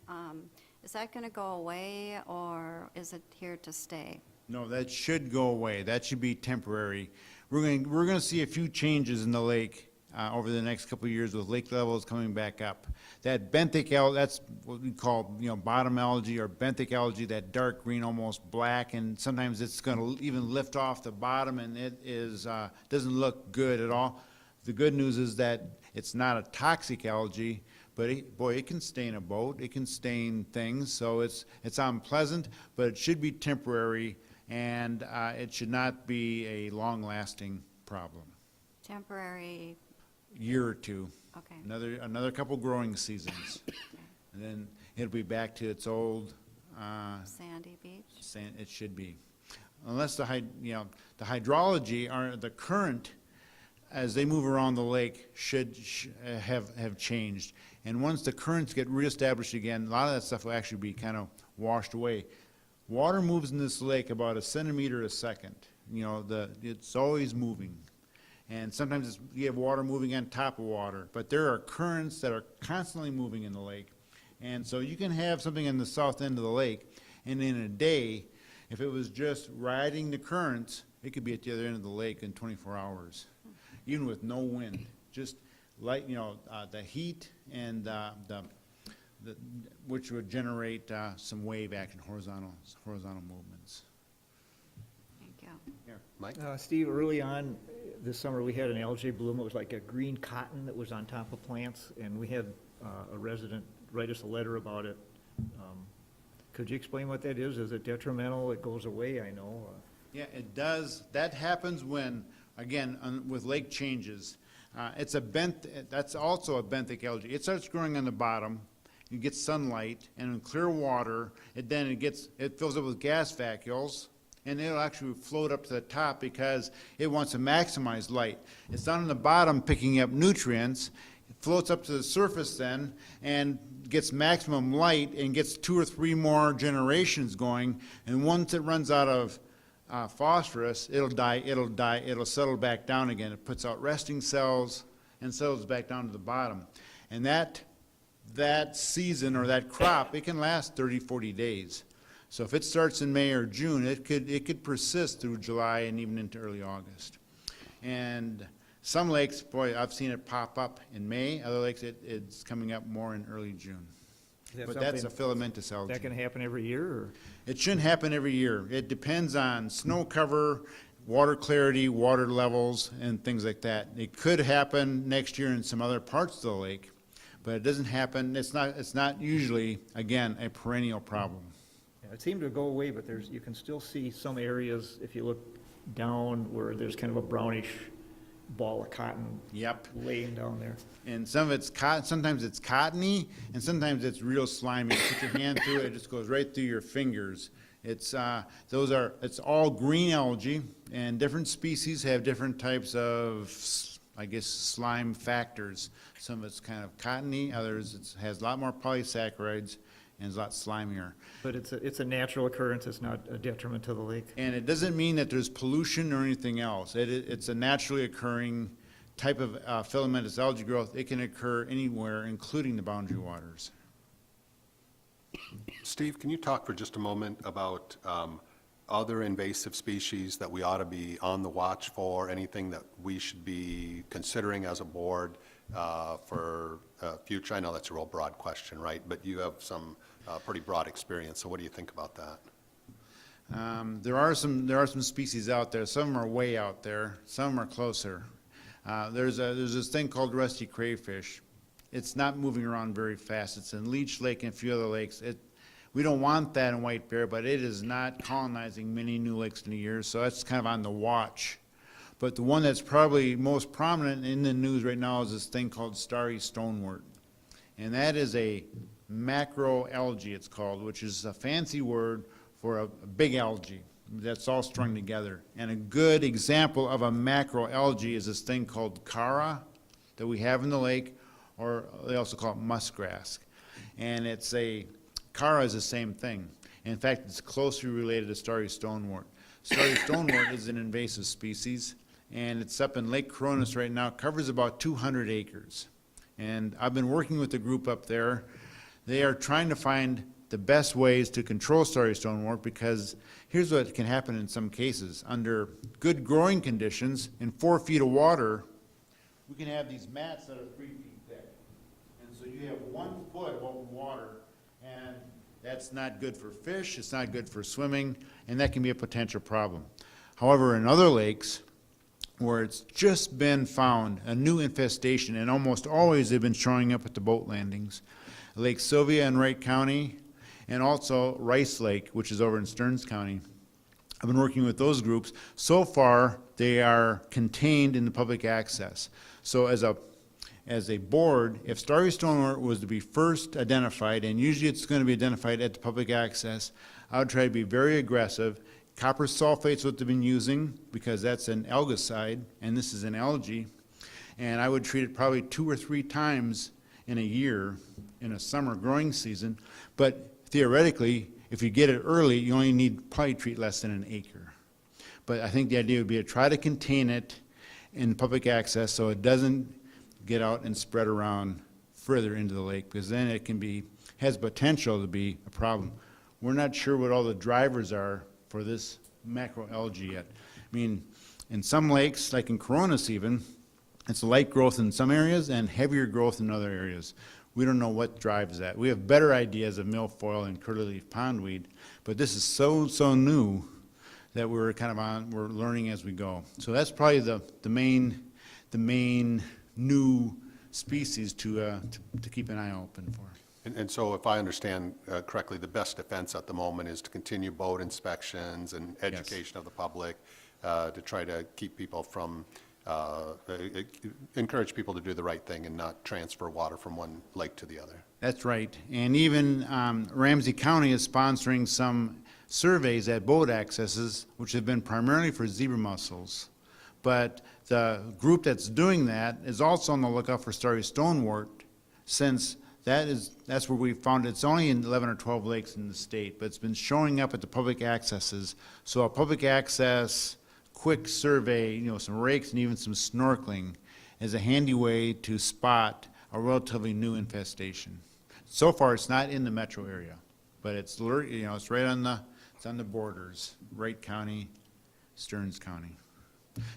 is that going to go away, or is it here to stay? No, that should go away. That should be temporary. We're going to see a few changes in the lake over the next couple of years with lake levels coming back up. That benthic algae, that's what we call, bottom algae or benthic algae, that dark green, almost black, and sometimes it's going to even lift off the bottom, and it is doesn't look good at all. The good news is that it's not a toxic algae, but it can stain a boat, it can stain things, so it's unpleasant, but it should be temporary, and it should not be a long-lasting problem. Temporary, Year or two, okay. another couple growing seasons, and then it'll be back to its old Sandy beach? it should be, unless the hydrology or the current, as they move around the lake, should have changed. And once the currents get reestablished again, a lot of that stuff will actually be kind of washed away. Water moves in this lake about 1 centimeter a second. It's always moving. And sometimes you have water moving on top of water, but there are currents that are constantly moving in the lake. And so you can have something in the south end of the lake, and in a day, if it was just riding the currents, it could be at the other end of the lake in 24 hours, even with no wind. Just light, the heat and which would generate some wave action, horizontal movements. Thank you. Mike? Steve, early on this summer, we had an algae bloom. It was like a green cotton that was on top of plants, and we had a resident write us a letter about it. Could you explain what that is? Is it detrimental? It goes away, I know. Yeah, it does. That happens when, again, with lake changes. That's also a benthic algae. It starts growing on the bottom. It gets sunlight, and in clear water, it fills up with gas vacuoles, and it'll actually float up to the top because it wants to maximize light. It's down on the bottom picking up nutrients. It floats up to the surface then and gets maximum light and gets 2 or 3 more generations going. And once it runs out of phosphorus, it'll settle back down again. It puts out resting cells and settles back down to the bottom. And that season or that crop, it can last 30, 40 days. So if it starts in May or June, it could persist through July and even into early August. And some lakes, boy, I've seen it pop up in May. Other lakes, it's coming up more in early June. But that's a filamentous algae. That can happen every year, or? It shouldn't happen every year. It depends on snow cover, water clarity, water levels, and things like that. It could happen next year in some other parts of the lake, but it doesn't happen. It's not usually, again, a perennial problem. It seemed to go away, but you can still see some areas, if you look down, where there's kind of a brownish ball of cotton Yep. laying down there. And some of it's sometimes it's cottony, and sometimes it's real slimy. You put your hand through it, it just goes right through your fingers. It's all green algae, and different species have different types of, I guess, slime factors. Some of it's kind of cottony, others it has a lot more polysaccharides, and it's a lot slimier. But it's a natural occurrence, it's not a detriment to the lake. And it doesn't mean that there's pollution or anything else. It's a naturally occurring type of filamentous algae growth. It can occur anywhere, including the boundary waters. Steve, can you talk for just a moment about other invasive species that we ought to be on the watch for, anything that we should be considering as a board for future? I know that's a real broad question, right? But you have some pretty broad experience, so what do you think about that? There are some species out there. Some are way out there. Some are closer. There's this thing called rusty crayfish, it's not moving around very fast. It's in Leech Lake and a few other lakes. We don't want that in White Bear, but it is not colonizing many new lakes in a year, so that's kind of on the watch. But the one that's probably most prominent in the news right now is this thing called starry stonewort. And that is a macroalgae, it's called, which is a fancy word for a big algae that's all strung together. And a good example of a macroalgae is this thing called chara that we have in the lake, or they also call it muskgrass. And chara is the same thing. In fact, it's closely related to starry stonewort. Starry stonewort is an invasive species, and it's up in Lake Coronis right now. It covers about 200 acres. And I've been working with the group up there. They are trying to find the best ways to control starry stonewort, because here's what can happen in some cases. Under good growing conditions, in 4 feet of water, we can have these mats that are 3 feet thick. And so you have 1 foot of open water, and that's not good for fish, it's not good for swimming, and that can be a potential problem. However, in other lakes, where it's just been found, a new infestation, and almost always they've been showing up at the boat landings, Lake Sylvia in Wright County, and also Rice Lake, which is over in Stearns County. I've been working with those groups. So far, they are contained in the public access. So as a board, if starry stonewort was to be first identified, and usually it's going to be identified at the public access, I would try to be very aggressive. Copper sulfate's what they've been using, because that's an algicide, and this is an algae. And I would treat it probably 2 or 3 times in a year, in a summer growing season. But theoretically, if you get it early, you only need probably treat less than an acre. But I think the idea would be to try to contain it in public access so it doesn't get out and spread around further into the lake, because then it has potential to be a problem. We're not sure what all the drivers are for this macroalgae yet. I mean, in some lakes, like in Coronis even, it's light growth in some areas and heavier growth in other areas. We don't know what drives that. We have better ideas of milfoil and curly-leaf pondweed, but this is so new that we're we're learning as we go. So that's probably the main new species to keep an eye open for. And so if I understand correctly, the best defense at the moment is to continue boat inspections and education of the public to try to keep people from, encourage people to do the right thing and not transfer water from one lake to the other. That's right. And even Ramsey County is sponsoring some surveys at boat accesses, which have been primarily for zebra mussels. But the group that's doing that is also on the lookout for starry stonewort, since that's where we found it. It's only in 11 or 12 lakes in the state, but it's been showing up at the public accesses. So a public access quick survey, some rakes and even some snorkeling is a handy way to spot a relatively new infestation. So far, it's not in the metro area, but it's right on the borders, Wright County, Stearns County.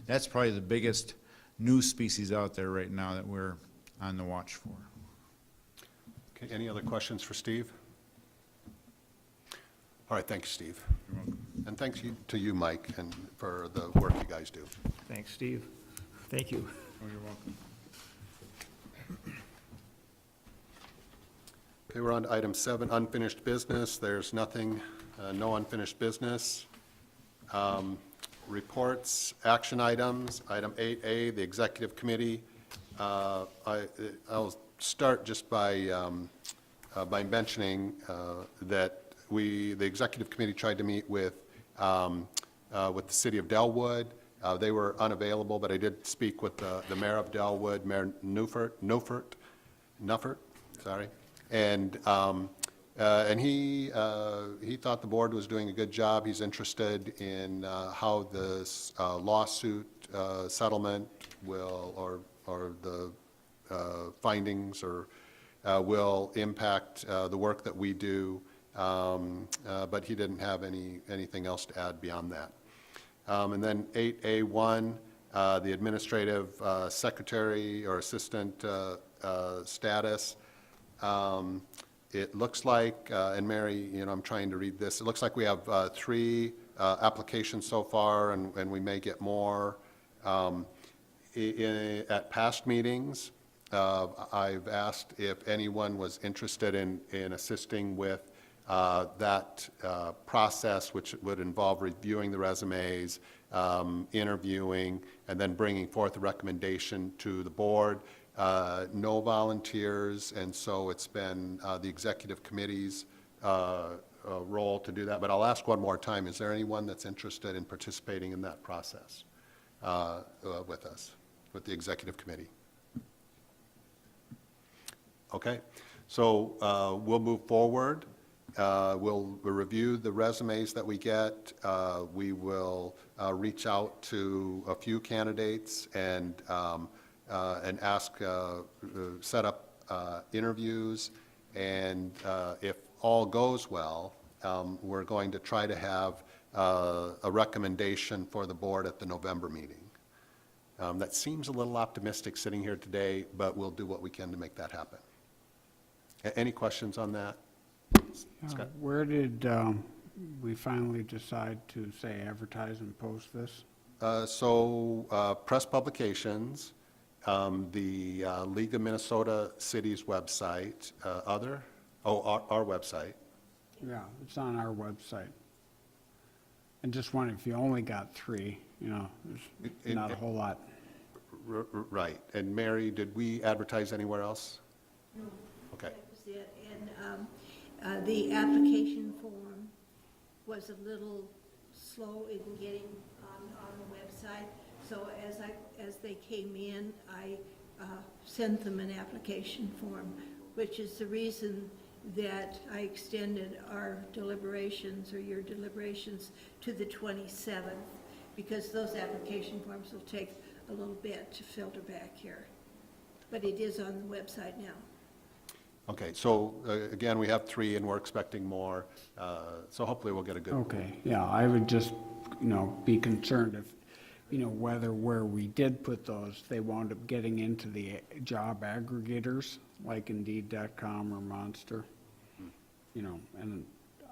That's probably the biggest new species out there right now that we're on the watch for. Okay, any other questions for Steve? All right, thank you, Steve. You're welcome. And thanks to you, Mike, and for the work you guys do. Thanks, Steve. Thank you. Oh, you're welcome. Okay, we're on to item 7, unfinished business. There's nothing, no unfinished business. Reports, action items, item 8A, the executive committee. I'll start just by mentioning that the executive committee tried to meet with the city of Delwood. They were unavailable, but I did speak with the mayor of Delwood, Mayor Nuffert, sorry. And he thought the board was doing a good job. He's interested in how this lawsuit settlement will, or the findings will impact the work that we do, but he didn't have anything else to add beyond that. And then 8A1, the administrative secretary or assistant status. It looks like, and Mary, I'm trying to read this, it looks like we have 3 applications so far, and we may get more. At past meetings, I've asked if anyone was interested in assisting with that process, which would involve reviewing the resumes, interviewing, and then bringing forth a recommendation to the board. No volunteers, and so it's been the executive committee's role to do that. But I'll ask one more time, is there anyone that's interested in participating in that process with us, with the executive committee? Okay, so we'll move forward. We'll review the resumes that we get. We will reach out to a few candidates and ask, set up interviews. And if all goes well, we're going to try to have a recommendation for the board at the November meeting. That seems a little optimistic sitting here today, but we'll do what we can to make that happen. Any questions on that? Scott? Where did we finally decide to, say, advertise and post this? Press publications, the League of Minnesota Cities website, our website. Yeah, it's on our website. And just wondering, if you only got 3, there's not a whole lot. Right. And Mary, did we advertise anywhere else? No. Okay. That was it. And the application form was a little slow in getting on the website. So as they came in, I sent them an application form, which is the reason that I extended our deliberations, or your deliberations, to the 27th, because those application forms will take a little bit to filter back here. But it is on the website now. Okay, so again, we have 3 and we're expecting more, so hopefully we'll get a good. Okay, yeah, I would just, be concerned if, whether where we did put those, they wound up getting into the job aggregators, like Indeed.com or Monster. And I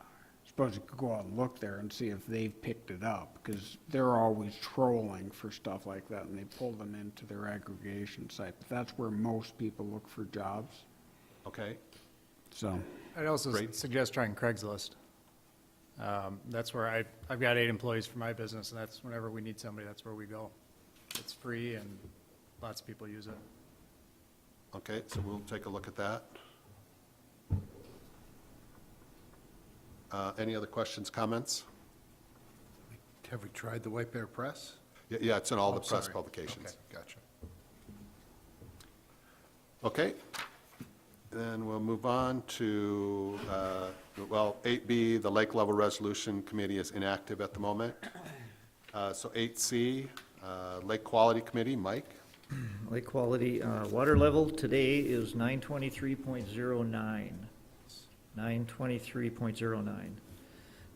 suppose you could go out and look there and see if they've picked it up, because they're always trolling for stuff like that, and they pull them into their aggregation site. But that's where most people look for jobs, Okay, so. I'd also Great. suggest trying Craigslist. That's where I've got 8 employees for my business, and that's whenever we need somebody, that's where we go. It's free and lots of people use it. okay, so we'll take a look at that. Any other questions, comments? Have we tried the White Bear Press? Yeah, it's in all the Oh, press sorry. publications. Okay, gotcha. Okay, then we'll move on to, 8B, the Lake Level Resolution Committee is inactive at the moment. So 8C, Lake Quality Committee, Mike? Lake quality, water level today is 923.09. 923.09.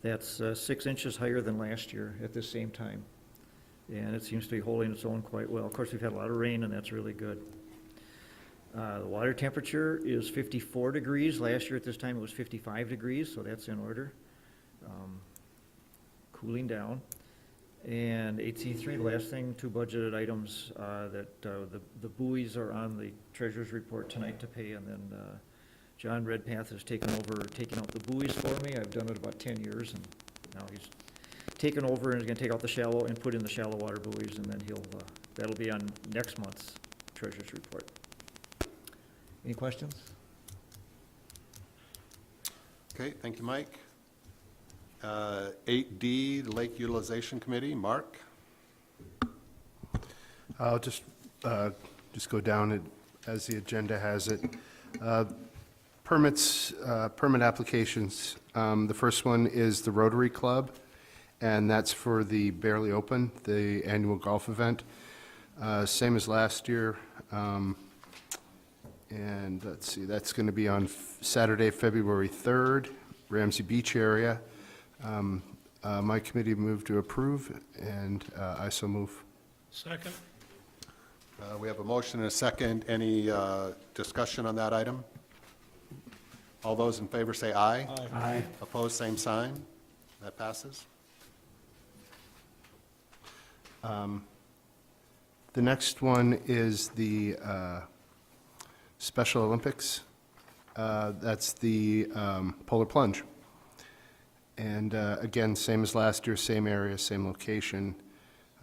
That's 6 inches higher than last year at this same time. And it seems to be holding its own quite well. Of course, we've had a lot of rain, and that's really good. The water temperature is 54 degrees. Last year at this time, it was 55 degrees, so that's in order. Cooling down. And 8C3, the last thing, 2 budgeted items, that the buoys are on the treasurer's report tonight to pay, and then John Redpath has taken over, taking out the buoys for me. I've done it about 10 years, and now he's taken over and is gonna take out the shallow and put in the shallow water buoys, and then that'll be on next month's treasurer's report. Any questions? Okay, thank you, Mike. 8D, the Lake Utilization Committee, Mark? I'll just go down it as the agenda has it. Permits, permit applications. The first one is the Rotary Club, and that's for the Barely Open, the annual golf event. Same as last year. And let's see, that's going to be on Saturday, February 3rd, Ramsey Beach area. My committee moved to approve, and I so move. Second? We have a motion and a second. Any discussion on that item? All those in favor say aye. Aye. Opposed, same sign. That passes. The next one is the Special Olympics. That's the Polar Plunge. And again, same as last year, same area, same location,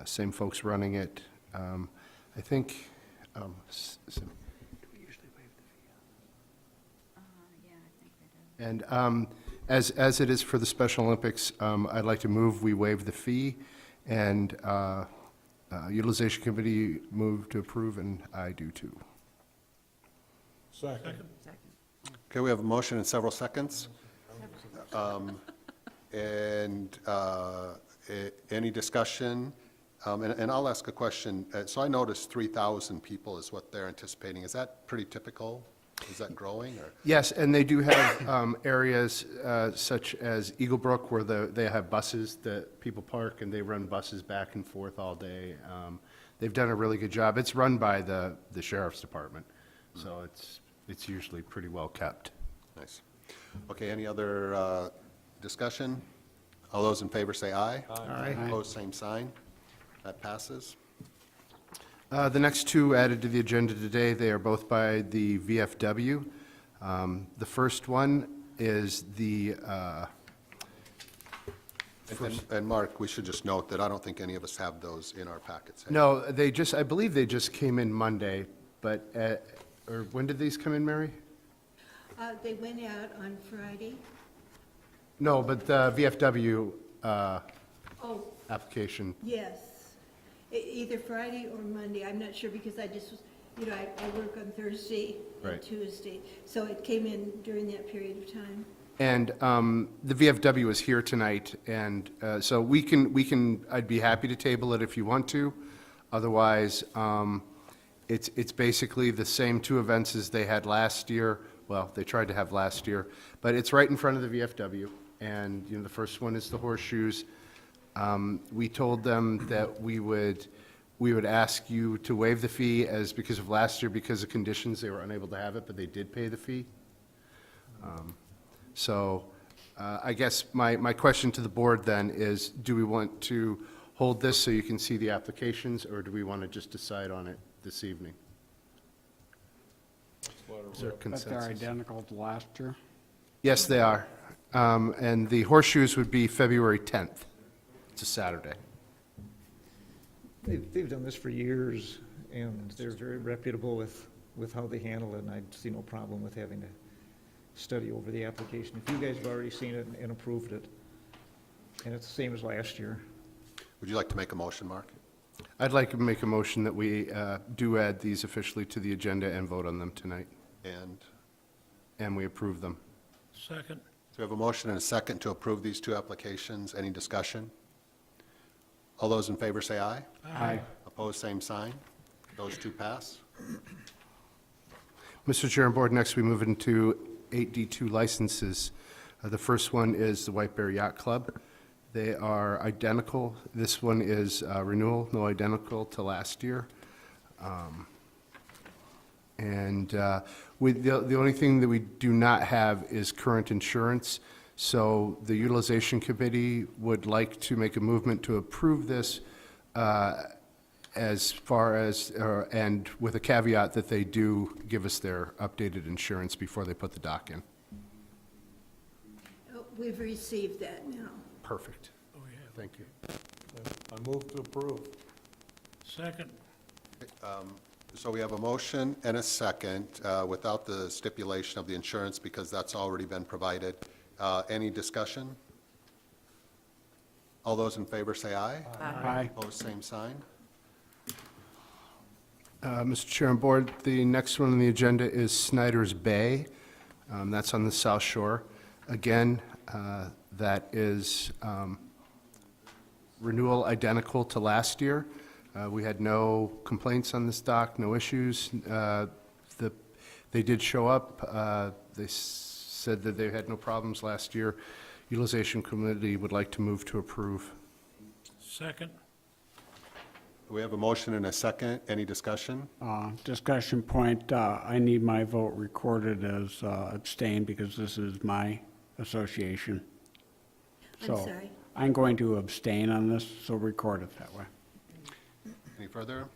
same folks running it. I think, and as it is for the Special Olympics, I'd like to move we waive the fee, and Utilization Committee move to approve, and I do too. Second. Okay, we have a motion in several seconds. And any discussion? And I'll ask a question. So I noticed 3,000 people is what they're anticipating. Is that pretty typical? Is that growing, or? Yes, and they do have areas such as Eagle Brook where they have buses that people park, and they run buses back and forth all day. They've done a really good job. It's run by the Sheriff's Department, so it's usually pretty well kept. Nice. Okay, any other discussion? All those in favor say aye. Aye. Opposed, same sign. That passes. The next two added to the agenda today, they are both by the VFW. The first one is the, And Mark, we should just note that I don't think any of us have those in our packets. no, I believe they just came in Monday, but, or when did these come in, Mary? They went out on Friday. No, but the VFW Oh, application. yes. Either Friday or Monday, I'm not sure, because I just was, I work on Thursday and Right. Tuesday, so it came in during that period of time. And the VFW is here tonight, and so I'd be happy to table it if you want to. Otherwise, it's basically the same two events as they had last year. Well, they tried to have last year, but it's right in front of the VFW. And, the first one is the horseshoes. We told them that we would ask you to waive the fee because of last year, because of conditions, they were unable to have it, but they did pay the fee. So I guess my question to the board then is, do we want to hold this so you can see the applications, or do we want to just decide on it this evening? Is there But they're consensus? identical to last year? Yes, they are. And the horseshoes would be February 10th. It's a Saturday. They've done this for years, and they're very reputable with how they handle it, and I see no problem with having to study over the application. If you guys have already seen it and approved it, and it's the same as last year. Would you like to make a motion, Mark? I'd like to make a motion that we do add these officially to the agenda and vote on them tonight, and we approve them. Second. So we have a motion and a second to approve these two applications. Any discussion? All those in favor say aye. Aye. Opposed, same sign. Those two pass. Mr. Chair and Board, next we move into 8D2 licenses. The first one is the White Bear Yacht Club. They are identical. This one is renewal, no identical to last year. And the only thing that we do not have is current insurance. So the Utilization Committee would like to make a movement to approve this as far as, and with a caveat that they do give us their updated insurance before they put the dock in. Oh, we've received that now. Perfect. Thank you. I move to approve. Second. So we have a motion and a second without the stipulation of the insurance because that's already been provided. Any discussion? All those in favor say aye. Aye. Opposed, same sign. Mr. Chair and Board, the next one on the agenda is Snyder's Bay. That's on the South Shore. Again, that is renewal identical to last year. We had no complaints on this dock, no issues. They did show up. They said that they had no problems last year. Utilization Committee would like to move to approve. Second. We have a motion and a second. Any discussion? Discussion point, I need my vote recorded as abstain because this is my association. I'm So sorry. I'm going to abstain on this, so record it that way. Any further?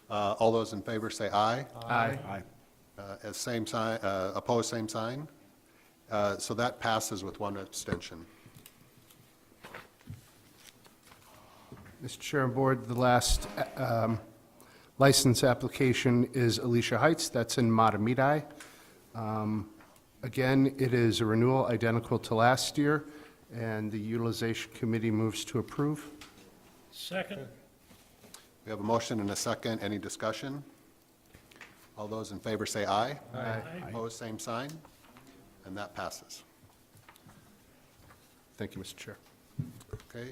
All those in favor say aye. Aye. Aye. As same sign, opposed, same sign. So that passes with one abstention. Mr. Chair and Board, the last license application is Alicia Heights. That's in Matamidi. Again, it is a renewal identical to last year, and the Utilization Committee moves to approve. Second? We have a motion and a second. Any discussion? All those in favor say aye. Aye. Opposed, same sign. And that passes. Thank you, Mr. Chair. Okay,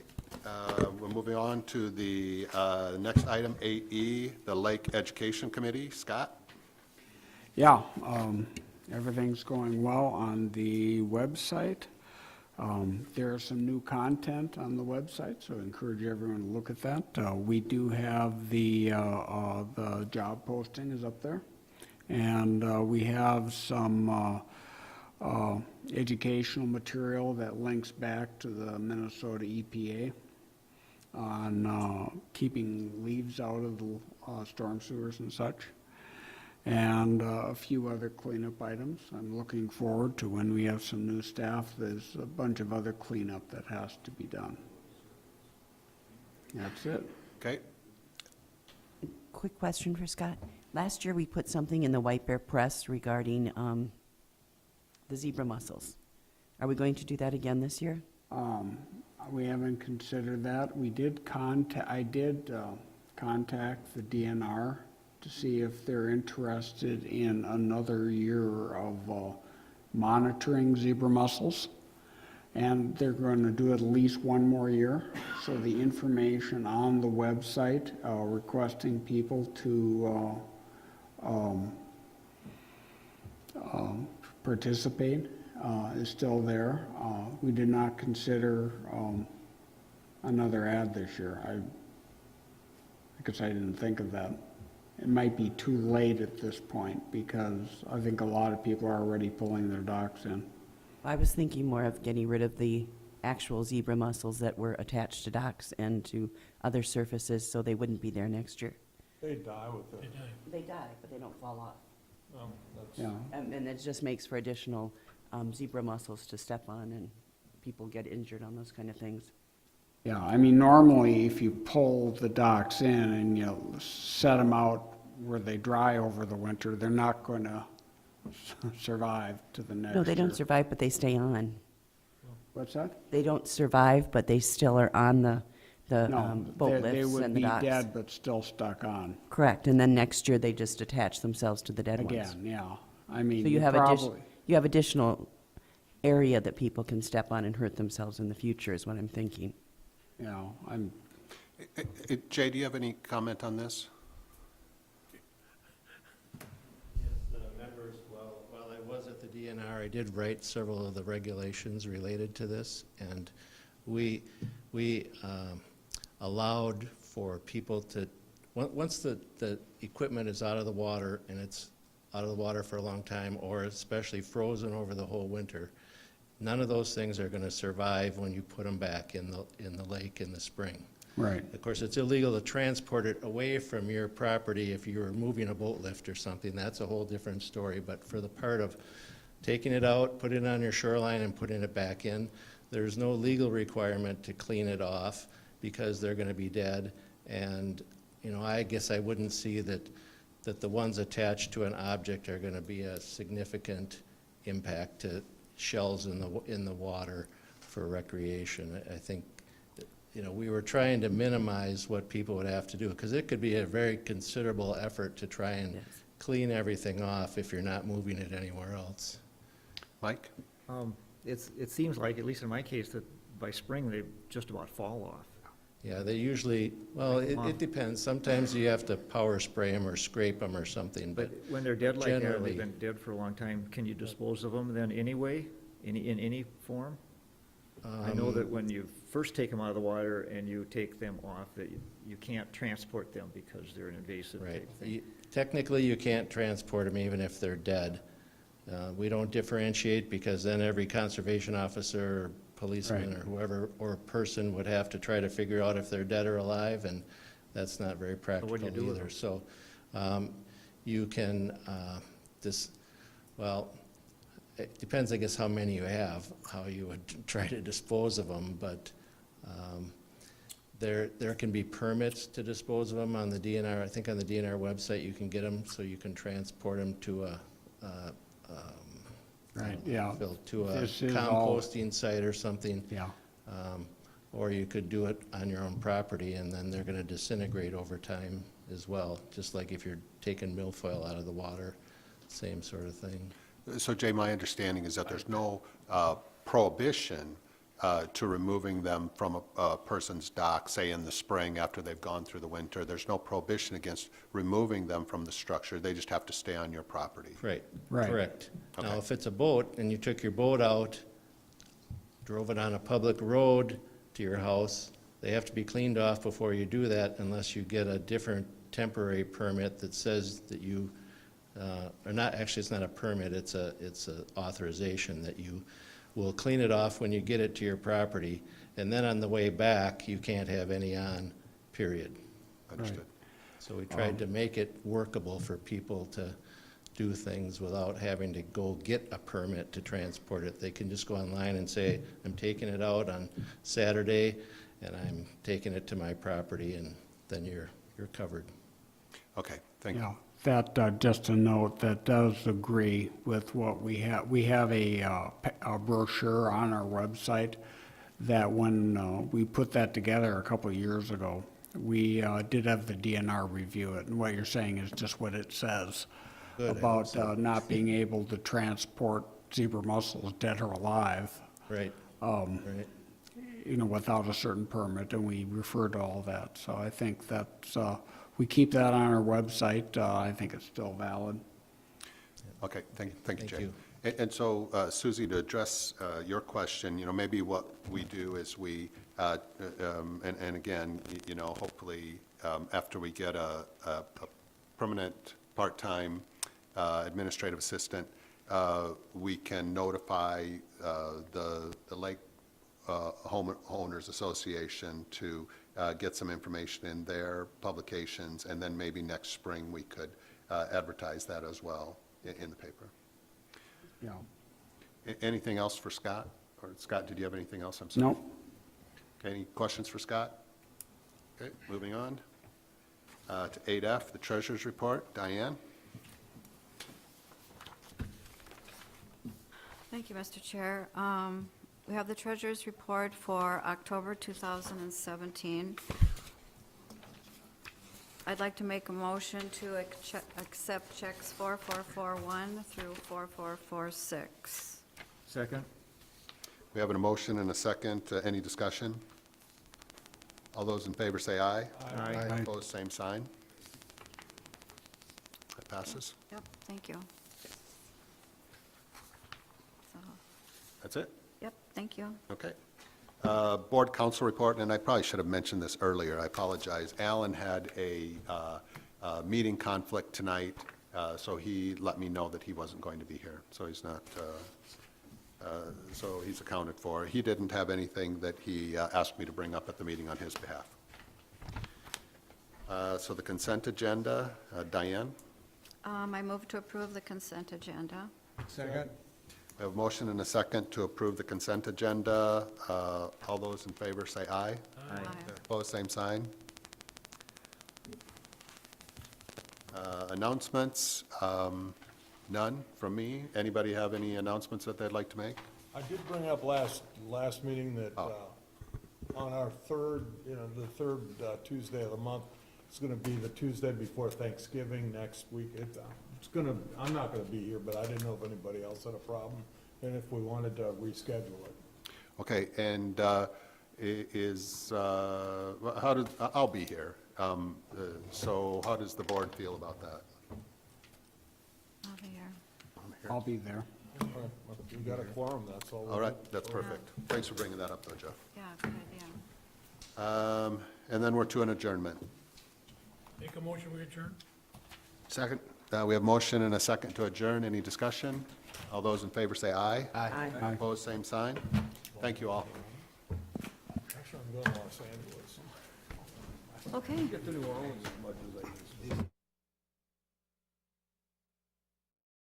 we're moving on to the next item, 8E, the Lake Education Committee. Scott? Yeah, everything's going well on the website. There's some new content on the website, so I encourage everyone to look at that. We do have the job posting is up there. And we have some educational material that links back to the Minnesota EPA on keeping leaves out of the storm sewers and such, and a few other cleanup items. I'm looking forward to when we have some new staff. There's a bunch of other cleanup that has to be done. That's it. Okay, Quick question for Scott. Last year, we put something in the White Bear Press regarding the zebra mussels. Are we going to do that again this year? We haven't considered that. We did I did contact the DNR to see if they're interested in another year of monitoring zebra mussels. And they're going to do it at least one more year. So the information on the website requesting people to participate is still there. We did not consider another ad this year. I guess I didn't think of that. It might be too late at this point because I think a lot of people are already pulling their docks in. I was thinking more of getting rid of the actual zebra mussels that were attached to docks and to other surfaces so they wouldn't be there next year. They die with it. They die, but they don't fall off. That's, Yeah. And it just makes for additional zebra mussels to step on, and people get injured on those kind of things. Yeah, I mean, normally if you pull the docks in and you set them out where they dry over the winter, they're not going to survive to the next year. No, they don't survive, but they stay on. What's that? They don't survive, but they still are on the No, boat they lifts would and the be docks. dead but still stuck on. Correct, and then next year they just attach themselves to the dead ones. Again, yeah. I mean, So you have probably, you have additional area that people can step on and hurt themselves in the future, is what I'm thinking. you know, I'm, Jay, do you have any comment on this? Yes, members, while I was at the DNR, I did write several of the regulations related to this, and we allowed for people to, once the equipment is out of the water, and it's out of the water for a long time, or especially frozen over the whole winter, none of those things are going to survive when you put them back in the lake in the spring. right. Of course, it's illegal to transport it away from your property if you're moving a boat lift or something. That's a whole different story. But for the part of taking it out, putting it on your shoreline and putting it back in, there's no legal requirement to clean it off because they're going to be dead. And, you know, I guess I wouldn't see that the ones attached to an object are going to be a significant impact to shells in the water for recreation. I think, you know, we were trying to minimize what people would have to do, because it could be a very considerable effort to try and Yes. clean everything off if you're not moving it anywhere else. Mike? It seems like, at least in my case, that by spring, they just about fall off. Yeah, they usually, well, it depends. Sometimes you have to power spray them or scrape them or something, but But when they're dead like that, generally- they've been dead for a long time, can you dispose of them then anyway, in any form? I know that when you first take them out of the water and you take them off, that you can't transport them because they're an invasive Right. type thing. Technically, you can't transport them even if they're dead. We don't differentiate because then every conservation officer, or policeman, Right. or whoever, or person would have to try to figure out if they're dead or alive, and that's not very practical what do you do with either. them? So you can well, it depends, I guess, how many you have, how you would try to dispose of them, but there can be permits to dispose of them on the DNR. I think on the DNR website, you can get them, so you can transport them to a Right, yeah. to a This is all- composting site or something. Yeah. Or you could do it on your own property, and then they're gonna disintegrate over time as well, just like if you're taking milfoil out of the water, same sort of thing. So Jay, my understanding is that there's no prohibition to removing them from a person's dock, say in the spring after they've gone through the winter. There's no prohibition against removing them from the structure. They just have to stay on your property. Right, Right. correct. Now, Okay. if it's a boat and you took your boat out, drove it on a public road to your house, they have to be cleaned off before you do that unless you get a different temporary permit that says that you, or not, actually, it's not a permit, it's a authorization that you will clean it off when you get it to your property, and then on the way back, you can't have any on, period. Understood. So we tried to make it workable for people to do things without having to go get a permit to transport it. They can just go online and say, I'm taking it out on Saturday, and I'm taking it to my property, and then you're covered. Okay, thank you. Yeah, that, just a note, that does agree with what we have. We have a brochure on our website that when we put that together a couple of years ago, we did have the DNR review it, and what you're saying is just what it says Good, about not being able to transport zebra mussels, dead or alive, Right, right. without a certain permit, and we refer to all that. So I think that's, we keep that on our website. I think it's still valid. Okay, thank you, Thank Jay. you. And so, Susie, to address your question, maybe what we do is we, and again, hopefully, after we get a permanent part-time administrative assistant, we can notify the Lake Homeowners Association to get some information in their publications, and then maybe next spring we could advertise that as well in the paper. Yeah. Anything else for Scott? Or Scott, did you have anything else? I'm sorry. No, Okay, any questions for Scott? Okay, moving on to 8F, the Treasurer's Report. Diane? Thank you, Mr. Chair. We have the treasurer's report for October 2017. I'd like to make a motion to accept checks 4441 through 4446. Second? We have a motion and a second. Any discussion? All those in favor say aye. Aye. Opposed, same sign. That passes. Yep, thank you. So, That's it? yep, thank you. Okay. Board council report, and I probably should have mentioned this earlier. I apologize. Alan had a meeting conflict tonight, so he let me know that he wasn't going to be here. So he's not, so he's accounted for. He didn't have anything that he asked me to bring up at the meeting on his behalf. So the consent agenda, Diane? I move to approve the consent agenda. Second? We have a motion and a second to approve the consent agenda. All those in favor say aye. Aye. Opposed, same sign. Announcements, none from me. Anybody have any announcements that they'd like to make? I did bring up last meeting that on our third, the third Tuesday of the month, it's gonna be the Tuesday before Thanksgiving next week. I'm not gonna be here, but I didn't know if anybody else had a problem, and if we wanted to reschedule it. Okay, and I'll be here. So how does the board feel about that? I'll be here. I'll be there. All right, we got a quorum, that's all. All right, that's perfect. Thanks for bringing that up, though, Jeff. Yeah, good idea. And then we're to an adjournment. Make a motion, we adjourn? Second. We have motion and a second to adjourn. Any discussion? All those in favor say aye. Aye. Opposed, same sign. Thank you all. Actually, I'm going to Los Angeles. Okay. Get to New Orleans as much as I can